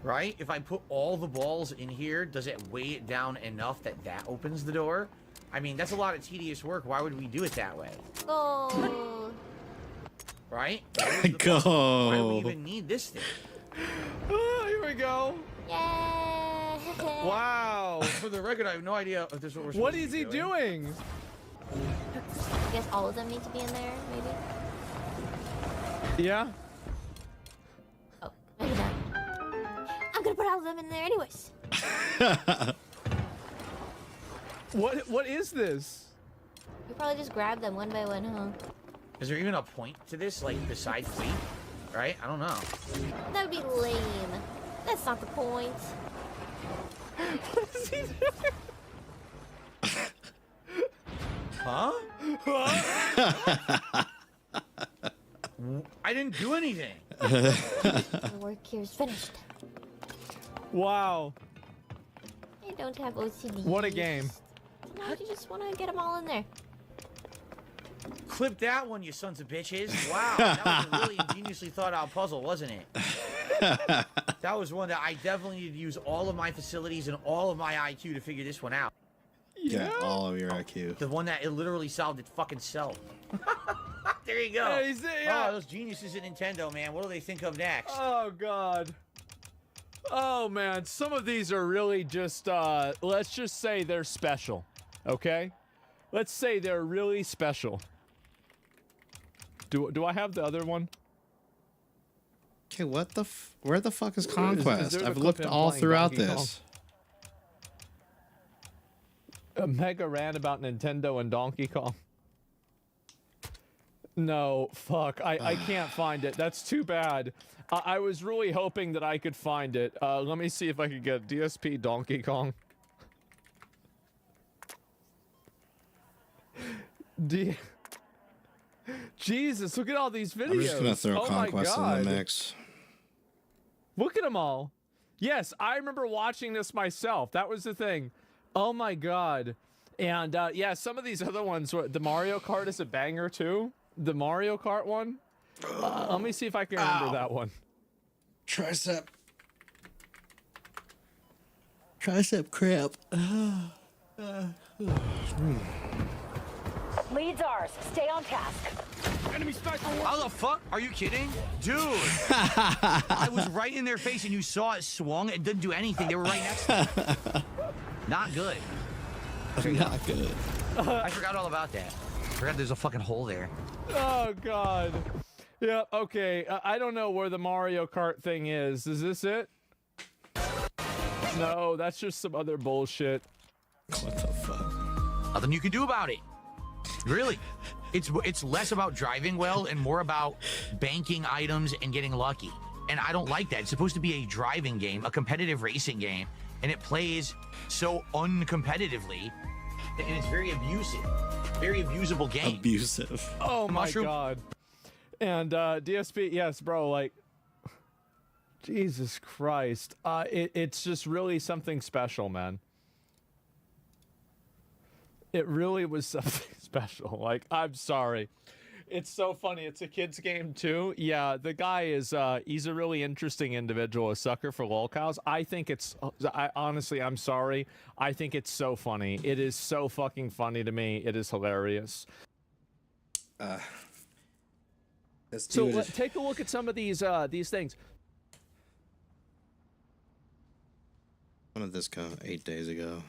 Right? If I put all the balls in here, does it weigh it down enough that that opens the door? I mean, that's a lot of tedious work. Why would we do it that way? Gold. Right? Why do Go. we even need this thing? Oh, here we go. Yeah. Wow. For the record, I have no idea if this is what we're supposed What to is be he doing? I guess all of them need to be in there, maybe? Yeah. Oh, maybe not. I'm gonna put all of them in there anyways. What is this? You probably just grab them one by one, huh? Is there even a point to this, like, besides weight? Right? I don't know. That would be lame. That's not the point. What is he doing? Huh? I didn't do anything. The work here is finished. Wow. I don't have OCD. What a game. No, you just want to get them all in there. Clip that one, you sons of bitches. Wow, that was a really ingeniously thought out puzzle, wasn't it? That was one that I definitely needed to use all of my facilities and all of my IQ to figure this one out. Yeah, all of your IQ. The one that it literally solved it fucking self. There you go. Yeah, yeah. Oh, those geniuses at Nintendo, man. What do they think of next? Oh, God. Oh, man. Some of these are really just, let's just say they're special. Okay? Let's say they're really special. Do I have the other one? Okay, what the where the fuck is Is Conquest? there the I've clip looked him all playing throughout Donkey Kong? this. A mega rant about Nintendo and Donkey Kong. No, fuck. I can't find it. That's too bad. I was really hoping that I could find it. Let me see if I could get DSP Donkey Kong. Jesus, look at all these videos. I'm just gonna throw oh Conquest my God. in the mix. Look at them all. Yes, I remember watching this myself. That was the thing. Oh my God. And yeah, some of these other ones, the Mario Kart is a banger too. The Mario Kart one. Let me see if I can remember that one. Tricep cramp. Leads ours. Stay on task. Enemy sniper. How the fuck? Are you kidding? Dude. I was right in their face and you saw it swung. It didn't do anything. They were right next to me. Not good. Not good. I forgot all about that. I forgot there's a fucking hole there. Oh God. Yeah, okay. I don't know where the Mario Kart thing is. Is this it? No, that's just some other bullshit. What the fuck? Nothing you can do about it. Really. It's less about driving well and more about banking items and getting lucky. And I don't like that. It's supposed to be a driving game, a competitive racing game, and it plays so uncompetitively, and it's very abusive. Very abusable game. Abusive. Oh my God. And DSP, yes, bro, like, Jesus Christ. It's just really something special, man. It really was something special. Like, I'm sorry. It's so funny. It's a kid's game too. Yeah, the guy is, he's a really interesting individual, a sucker for lolcows. I think it's, honestly, I'm sorry. I think it's so funny. It is so fucking funny to me. It is hilarious. So take a look at some of these things. When did this come? 8 days ago.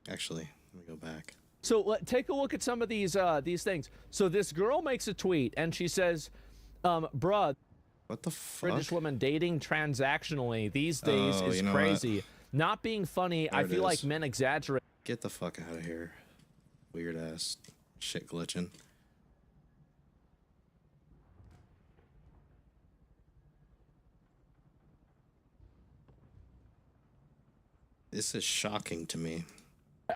Actually, let me go back. So take a look at some of these things. So this girl makes a tweet and she says, bruh, what the fuck? British women dating transactionally these days is crazy. What? Not being funny. There I feel like men exaggerate. Get the fuck out of here. Weird ass shit glitching. This is shocking to me.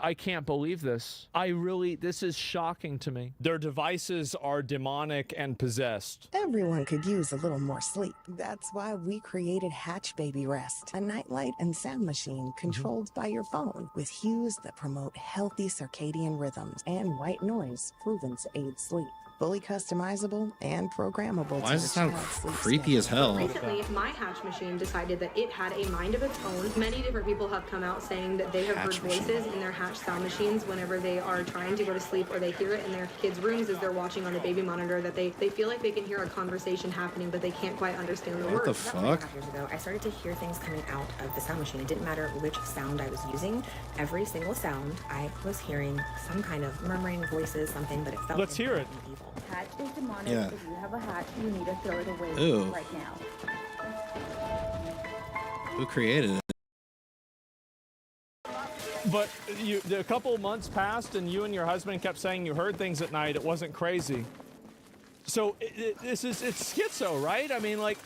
I can't believe this. This is shocking to me. Their devices are demonic and possessed. Everyone could use a little more sleep. That's why we created Hatch Baby Rest, a nightlight and sound machine controlled by your phone with hues that promote healthy circadian rhythms and white noise proven to aid sleep. Fully customizable and programmable. Why does it sound creepy as hell? Recently, my Hatch machine decided that it had a mind of its own. Many different people have come out saying that they have heard voices in their Hatch sound machines whenever they are trying to go to sleep, or they hear it in their kids' rooms as they're watching on the baby monitor, that they feel like they can hear a conversation happening, but they can't quite understand the words. What the fuck? 5 years ago, I started to hear things coming out of the sound machine. It didn't matter which sound I was using. Every single sound, I was hearing some kind of murmuring voices, something, but it felt Let's hear it. Evil. Hatch is demonic. Yeah. If you have a hatch, you need to throw it away right now. Who created it? But a couple months passed and you and your husband kept saying you heard things at night. It wasn't crazy. So it's schizo, right? I mean, like.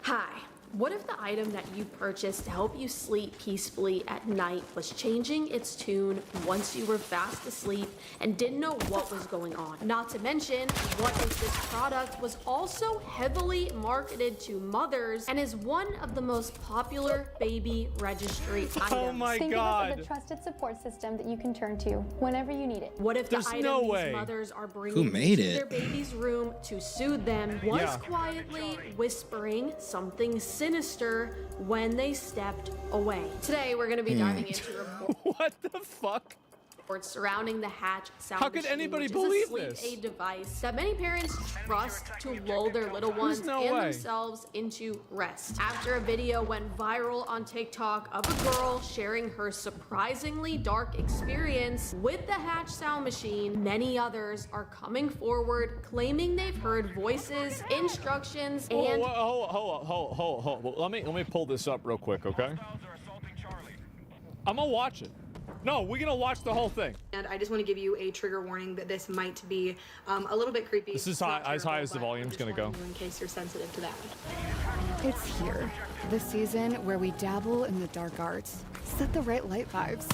Hi. What if the item that you purchased to help you sleep peacefully at night was changing its tune once you were fast asleep and didn't know what was going on? Not to mention, what if this product was also heavily marketed to mothers and is one of the most popular baby registry items? Oh my Think God. of it as a trusted support system that you can turn to whenever you need it. What if There's the item no these way. mothers are bringing Who made into it? their baby's room to soothe them was Yeah. quietly whispering something sinister when they stepped away? Today, we're going to be diving into reports. What the fuck? Surrounding the Hatch sound How could machine, anybody which believe is a sleep this? aid device that many parents trust to lull their little ones no and way. themselves into rest. After a video went viral on TikTok of a girl sharing her surprisingly dark experience with the Hatch sound machine, many others are coming forward claiming they've heard voices, instructions, and Hold. Let me pull this up real quick, okay? I'm gonna watch it. No, we're gonna watch the whole thing. And I just want to give you a trigger warning that this might be a little bit creepy. This is as high as the volume's gonna go. In case you're sensitive to that. It's here, the season where we dabble in the dark arts, set the right light vibes,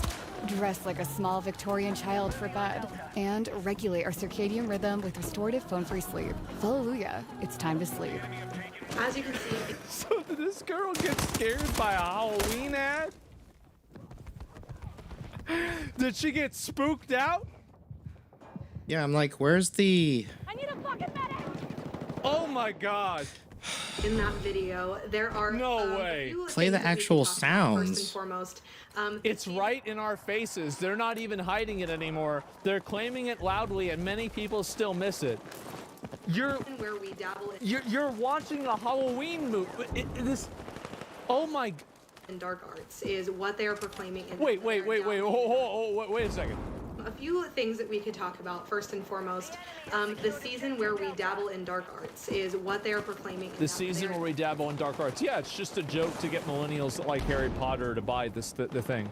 dress like a small Victorian child for bed, and regulate our circadian rhythm with restorative phone-free sleep. Hallelujah, it's time to sleep. As you can see, So did this girl get scared by a Halloween ad? Did she get spooked out? Yeah, I'm like, where's the... I need a fucking medic! Oh my god. In that video, there are no way. Play the actual sounds. First and foremost, it's right in our faces. They're not even hiding it anymore. They're claiming it loudly, and many people still miss it. You're watching a Halloween movie. Oh my. In dark arts is what they are proclaiming. Wait. Wait a second. A few things that we could talk about. First and foremost, the season where we dabble in dark arts is what they are proclaiming. The season where we dabble in dark arts. Yeah, it's just a joke to get millennials that like Harry Potter to buy the thing.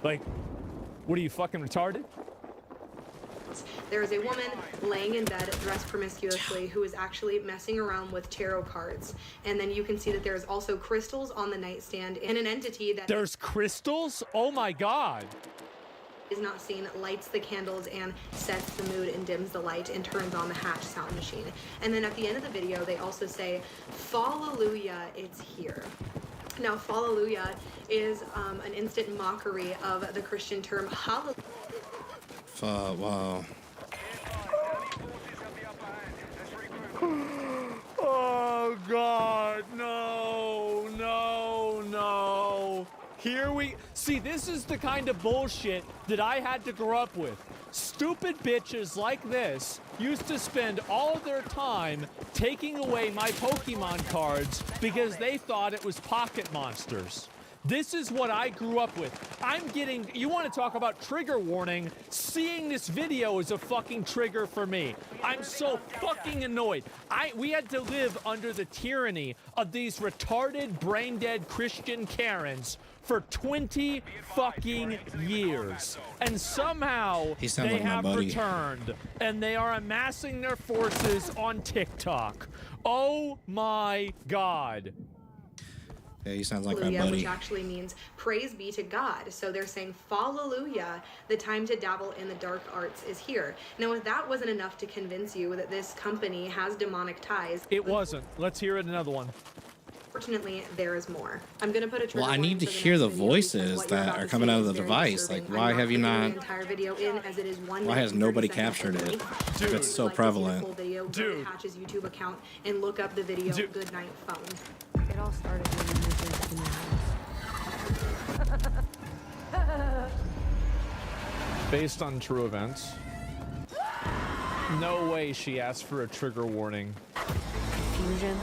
Like, what are you, fucking retarded? There is a woman laying in bed dressed promiscuously who is actually messing around with tarot cards. And then you can see that there is also crystals on the nightstand and an entity that... There's crystals? Oh my god. ...is not seen, lights the candles and sets the mood and dims the light and turns on the hatch sound machine. And then at the end of the video, they also say, "Fallelujah, it's here." Now, Fallelujah is an instant mockery of the Christian term hallelujah. Wow. Oh god, no. Here we see, this is the kind of bullshit that I had to grow up with. Stupid bitches like this used to spend all of their time taking away my Pokemon cards because they thought it was pocket monsters. This is what I grew up with. I'm getting, you want to talk about trigger warning? Seeing this video is a fucking trigger for me. I'm so fucking annoyed. We had to live under the tyranny of these retarded, brain-dead Christian Karens for 20 fucking years. And somehow they have returned. And they are amassing their forces on TikTok. Oh my god. Yeah, he sounds like my buddy. Which actually means praise be to God. So they're saying, "Fallelujah, the time to dabble in the dark arts is here." Now, if that wasn't enough to convince you that this company has demonic ties, it wasn't. Let's hear it another one. Fortunately, there is more. I'm gonna put a well, I need to hear the voices that are coming out of the device. Like, why have you not? Why has nobody captured it? If it's so prevalent. Dude, Hatch's YouTube account and look up the video. Good night, phone. It all started when we moved into the new house. Based on true events. No way she asked for a trigger warning. Confusion.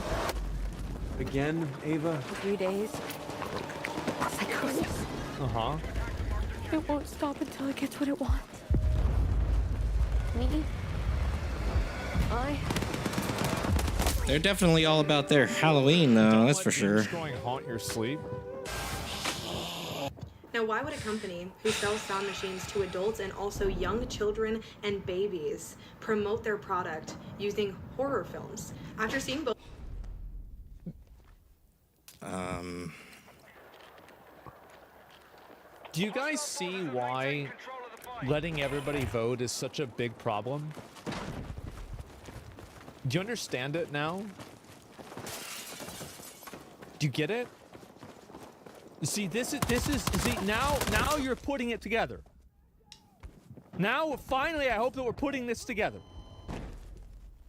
Again, Ava? 3 days. Psychosis. Uh-huh. It won't stop until it gets what it wants. Me? They're definitely all about their Halloween, though. That's for sure. Haunt your sleep. Now, why would a company who sells sound machines to adults and also young children and babies promote their product using horror films? After seeing both... Do you guys see why letting everybody vote is such a big problem? Do you understand it now? Do you get it? See, this is see, now you're putting it together. Now, finally, I hope that we're putting this together.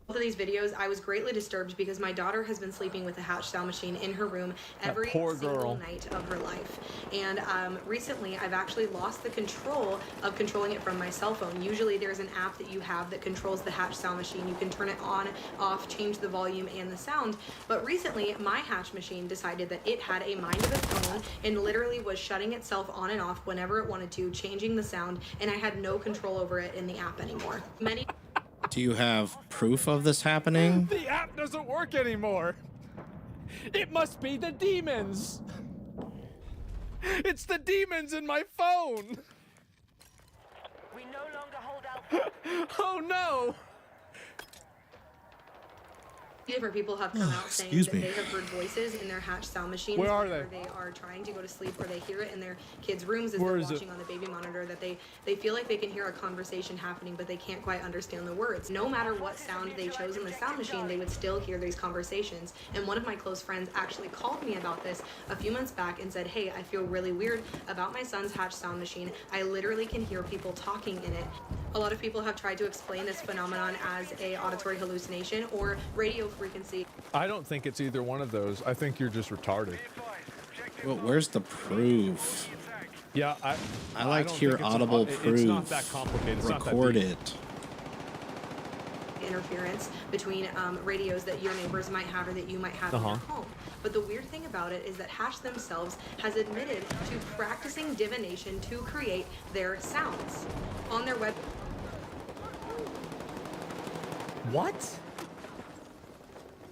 Both of these videos, I was greatly disturbed because my daughter has been sleeping with a hatch sound machine in her room every single night of her life. And recently, I've actually lost the control of controlling it from my cell phone. Usually, there's an app that you have that controls the hatch sound machine. You can turn it on, off, change the volume and the sound. But recently, my hatch machine decided that it had a mind of its own and literally was shutting itself on and off whenever it wanted to, changing the sound, and I had no control over it in the app anymore. Do you have proof of this happening? The app doesn't work anymore. It must be the demons. It's the demons in my phone. We no longer hold out. Oh no. Different people have come out saying that they have heard voices in their hatch sound machines. Where are they? They are trying to go to sleep, or they hear it in their kids' rooms as they're watching on the baby monitor. That they feel like they can hear a conversation happening, but they can't quite understand the words. No matter what sound they chose in the sound machine, they would still hear these conversations. And one of my close friends actually called me about this a few months back and said, "Hey, I feel really weird about my son's hatch sound machine. I literally can hear people talking in it." A lot of people have tried to explain this phenomenon as a auditory hallucination or radio frequency. I don't think it's either one of those. I think you're just retarded. Well, where's the proof? Yeah, I like to hear audible proof. It's not that complicated. It's Record not that it. Interference between radios that your neighbors might have or that you might have in your home. But the weird thing about it is that Hatch themselves has admitted to practicing divination to create their sounds. On their web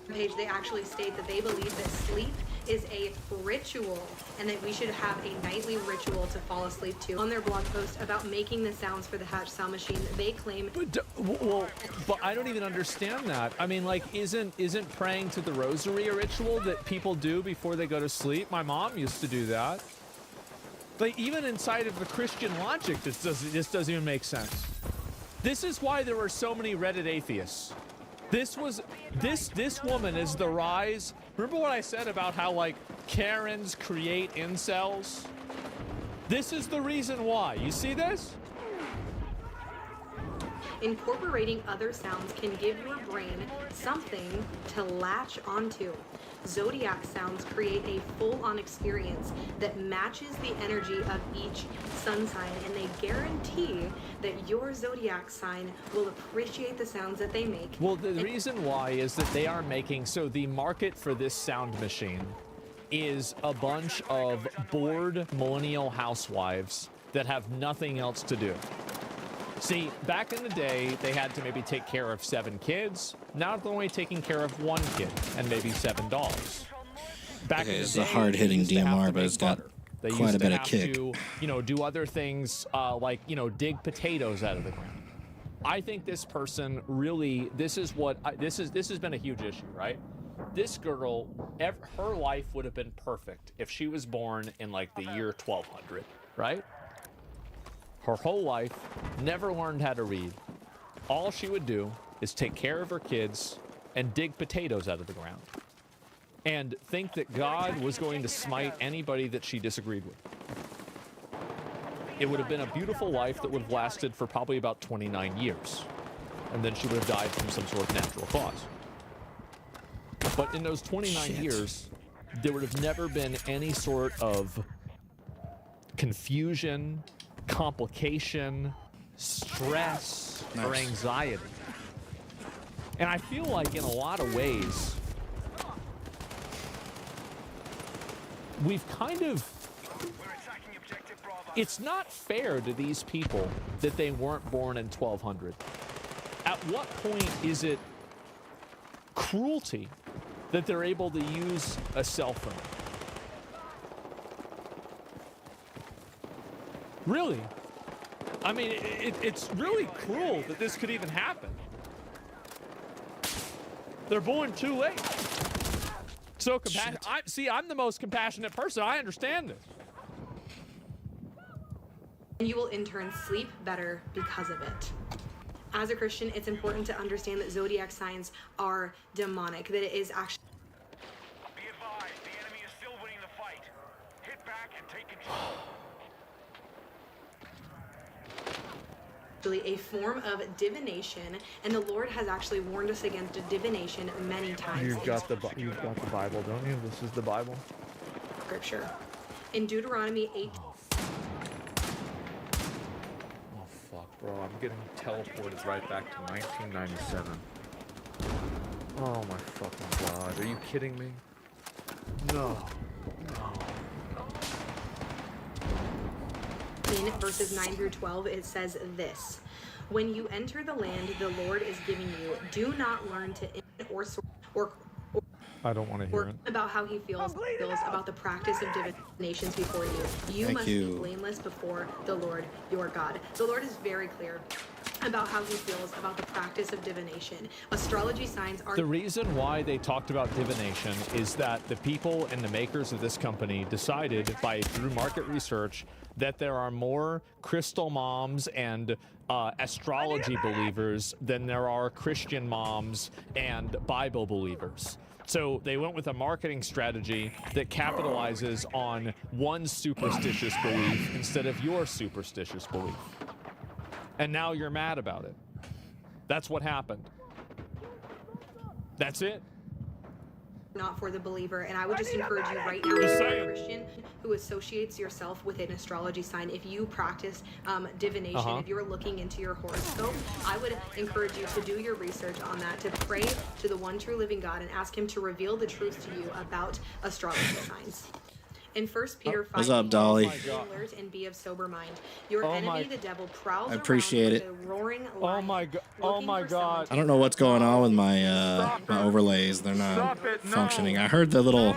page, they actually state that they believe that sleep is a ritual and that we should have a nightly ritual to fall asleep to. On their blog post about making the sounds for the Hatch sound machine, they claim... But I don't even understand that. I mean, like, isn't praying to the rosary a ritual that people do before they go to sleep? My mom used to do that. Like, even inside of the Christian logic, this doesn't even make sense. This is why there were so many Reddit atheists. This woman is the rise. Remember what I said about how, like, Karens create incels? This is the reason why. You see this? Incorporating other sounds can give your brain something to latch onto. Zodiac sounds create a full-on experience that matches the energy of each sun sign, and they guarantee that your zodiac sign will appreciate the sounds that they make. Well, the reason why is that they are making, so the market for this sound machine is a bunch of bored millennial housewives that have nothing else to do. See, back in the day, they had to maybe take care of 7 kids. Now they're only taking care of 1 kid and maybe 7 dogs. Back in the it's day, a hard-hitting DMR, but it's got they quite a bit of used kick. to, do other things like, dig potatoes out of the ground. I think this person really, this has been a huge issue, right? This girl, her life would have been perfect if she was born in like the year 1200, right? Her whole life, never learned how to read. All she would do is take care of her kids and dig potatoes out of the ground. And think that God was going to smite anybody that she disagreed with. It would have been a beautiful life that would have lasted for probably about 29 years. And then she would have died from some sort of natural cause. But in those 29 years, there would have never been any sort of confusion, complication, stress, or anxiety. And I feel like in a lot of ways, we've kind of... It's not fair to these people that they weren't born in 1200. At what point is it cruelty that they're able to use a cell phone? Really? I mean, it's really cruel that this could even happen. They're born too late. So compassionate. I'm the most compassionate person. I understand this. And you will in turn sleep better because of it. As a Christian, it's important to understand that zodiac signs are demonic, that it is actually... Be advised, the enemy is still winning the fight. Hit back and take control. A form of divination, and the Lord has actually warned us against divination many times. You've got the Bible, don't you? This is the Bible. Scripture. In Deuteronomy 8. Oh fuck, bro! I'm getting teleported right back to 1997. Oh my fucking god! Are you kidding me? No. In verses 9 through 12, it says this: when you enter the land the Lord is giving you, do not learn to or I don't want to hear it. About how he feels about the practice of divinations before you. You must be blameless before the Lord your God. The Lord is very clear. about how he feels about the practice of divination. Astrology signs are... The reason why they talked about divination is that the people and the makers of this company decided through market research that there are more crystal moms and astrology believers than there are Christian moms and Bible believers. So they went with a marketing strategy that capitalizes on one superstitious belief instead of your superstitious belief. And now you're mad about it. That's what happened. That's it. Not for the believer, and I would just encourage you right now, if you're a Christian who associates yourself with an astrology sign, if you practice divination, if you're looking into your horoscope, I would encourage you to do your research on that, to pray to the one true living God and ask him to reveal the truth to you about astrology signs. In 1 Peter 5, what's up, Dolly? Be alert and be of sober mind. Your enemy, the devil, prowls I appreciate around it. with a roaring lion. Oh my god. I don't know what's going on with my my overlays. They're not functioning. I heard the little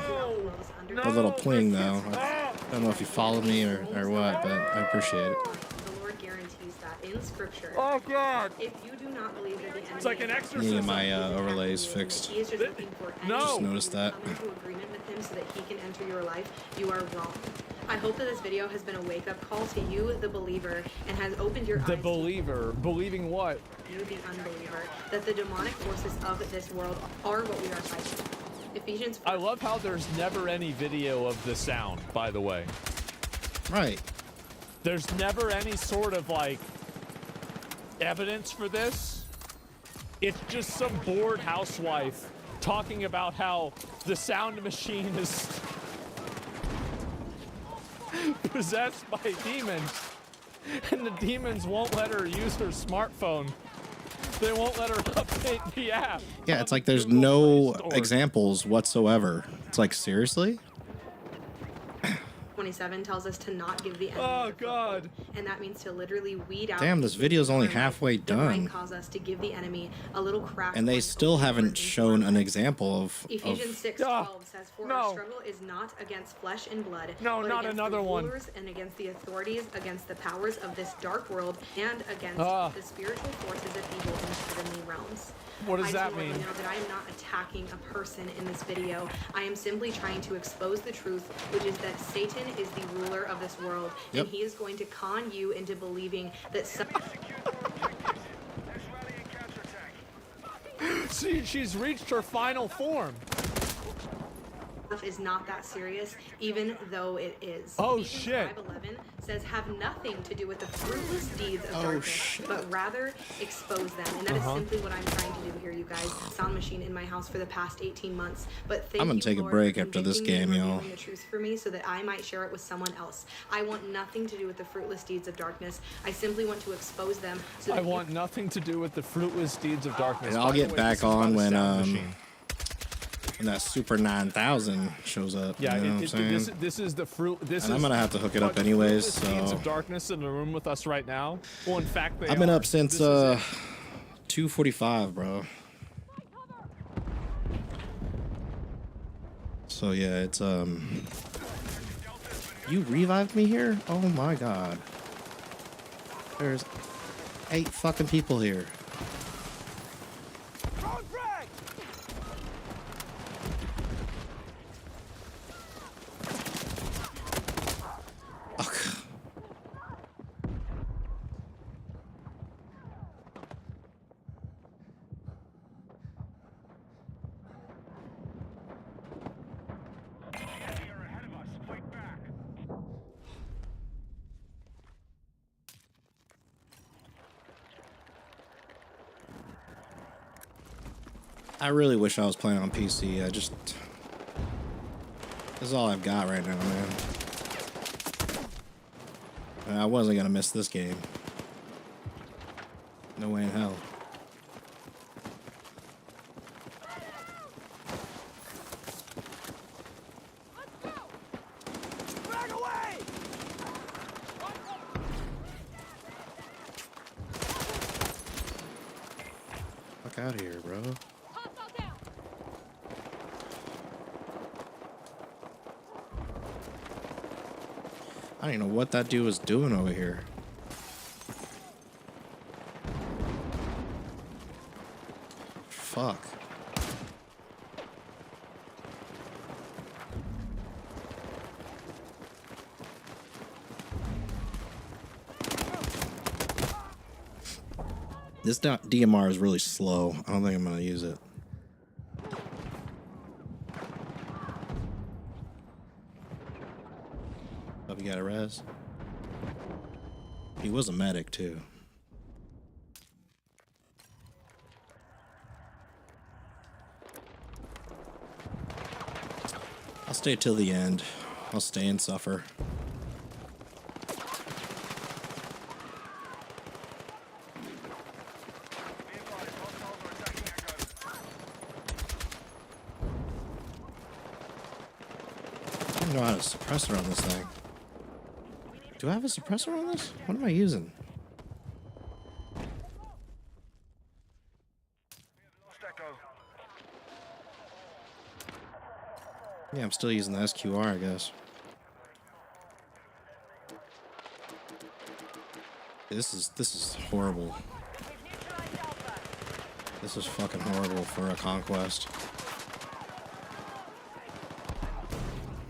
pling though. I don't know if you followed me or what, but I appreciate it. The Lord guarantees that in Scripture. Oh god. If you do not believe that the enemy It's like an exorcism. Need my overlays fixed. He is just looking for Just noticed that. come into agreement with him so that he can enter your life, you are wrong. I hope that this video has been a wake-up call to you, the believer, and has opened your eyes. The believer. Believing what? You, the unbeliever, that the demonic forces of this world are what we are fighting. Ephesians 4. I love how there's never any video of the sound, by the way. Right. There's never any sort of like evidence for this. It's just some bored housewife talking about how the sound machine is possessed by demons, and the demons won't let her use her smartphone. They won't let her update the app. Yeah, it's like there's no examples whatsoever. It's like, seriously? 27 tells us to not give the enemy. Oh god. And that means to literally weed out. Damn, this video's only halfway That might done. cause us to give the enemy a little crack. And they still haven't shown an example of Ephesians 6:12 says, "For our struggle is not against flesh and blood, No, but not against another the one. rulers and against the authorities, against the powers of this dark world, and against the spiritual forces of evil in heavenly realms." What does I that do want mean? to know that I am not attacking a person in this video. I am simply trying to expose the truth, which is that Satan is the ruler of this world, Yep. and he is going to con you into believing that She's reached her final form. is not that serious, even though it is. Oh, Ephesians shit. 5:11 says, "Have nothing to do with the fruitless deeds of darkness, but rather expose them." And that is simply what I'm trying to do here, you guys. Sound machine in my house for the past 18 months. But thank I'm gonna you, take a Lord, break for after this convicting me game, and y'all. revealing the truth for me so that I might share it with someone else. I want nothing to do with the fruitless deeds of darkness. I simply want to expose them so that I want nothing to do with the fruitless deeds of darkness. And I'll By the get way, back this is about on a when sound machine. that Super 9000 shows up. Yeah, you know what I'm saying? this is the fruit. This And is I'm gonna have to hook it up the anyways. fruitless deeds So of darkness in the room with us right now. Well, in fact, they I've been are. up since This is it. 2:45, bro. So yeah, it's You revived me here? Oh my god. There's 8 fucking people here. I really wish I was playing on PC. This is all I've got right now, man. And I wasn't gonna miss this game. No way in hell. Fuck out of here, bro. I don't even know what that dude was doing over here. fuck? This DMR is really slow. I don't think I'm gonna use it. Oh, you got a res? He was a medic too. I'll stay till the end. I'll stay and suffer. I don't know how to suppressor on this thing. Do I have a suppressor on this? What am I using? Yeah, I'm still using the SQR, I guess. This is horrible. This is fucking horrible for a conquest.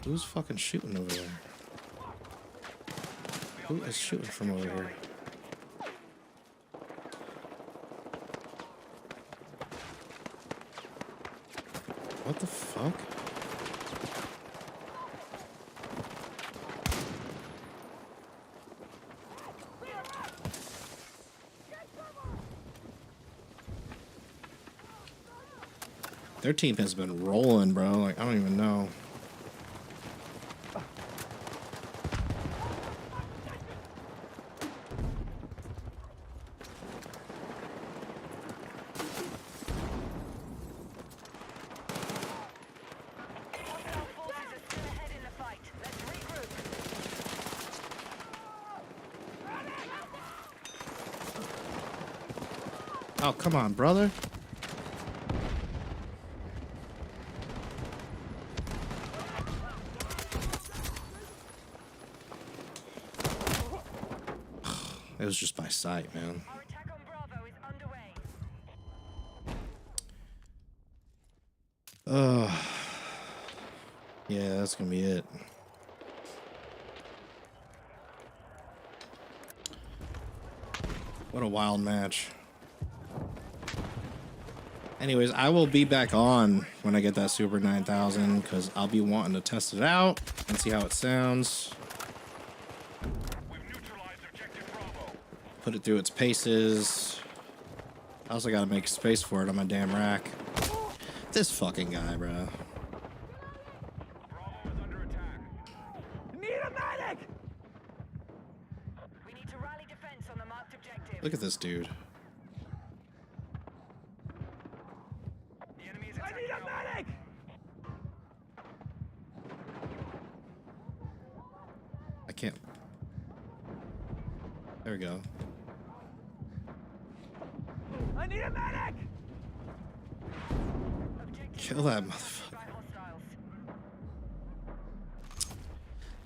Who's fucking shooting over there? Who is shooting from over here? What the fuck? Their team has been rolling, bro. Like, I don't even know. Oh, come on, brother. It was just by sight, man. Yeah, that's gonna be it. What a wild match. Anyways, I will be back on when I get that Super 9000 because I'll be wanting to test it out and see how it sounds. Put it through its paces. I also gotta make space for it on my damn rack. This fucking guy, bro. Need a medic! We need to rally defense on the marked objective. Look at this dude. The enemy is attacking. I need a medic! I can't. There we go. I need a medic! Kill that motherfucker.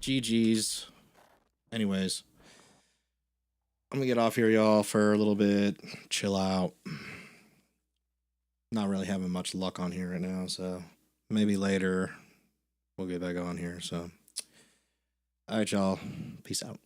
GG's. Anyways, I'm gonna get off here, y'all, for a little bit. Chill out. Not really having much luck on here right now, so maybe later we'll get back on here. So, all right, y'all. Peace out.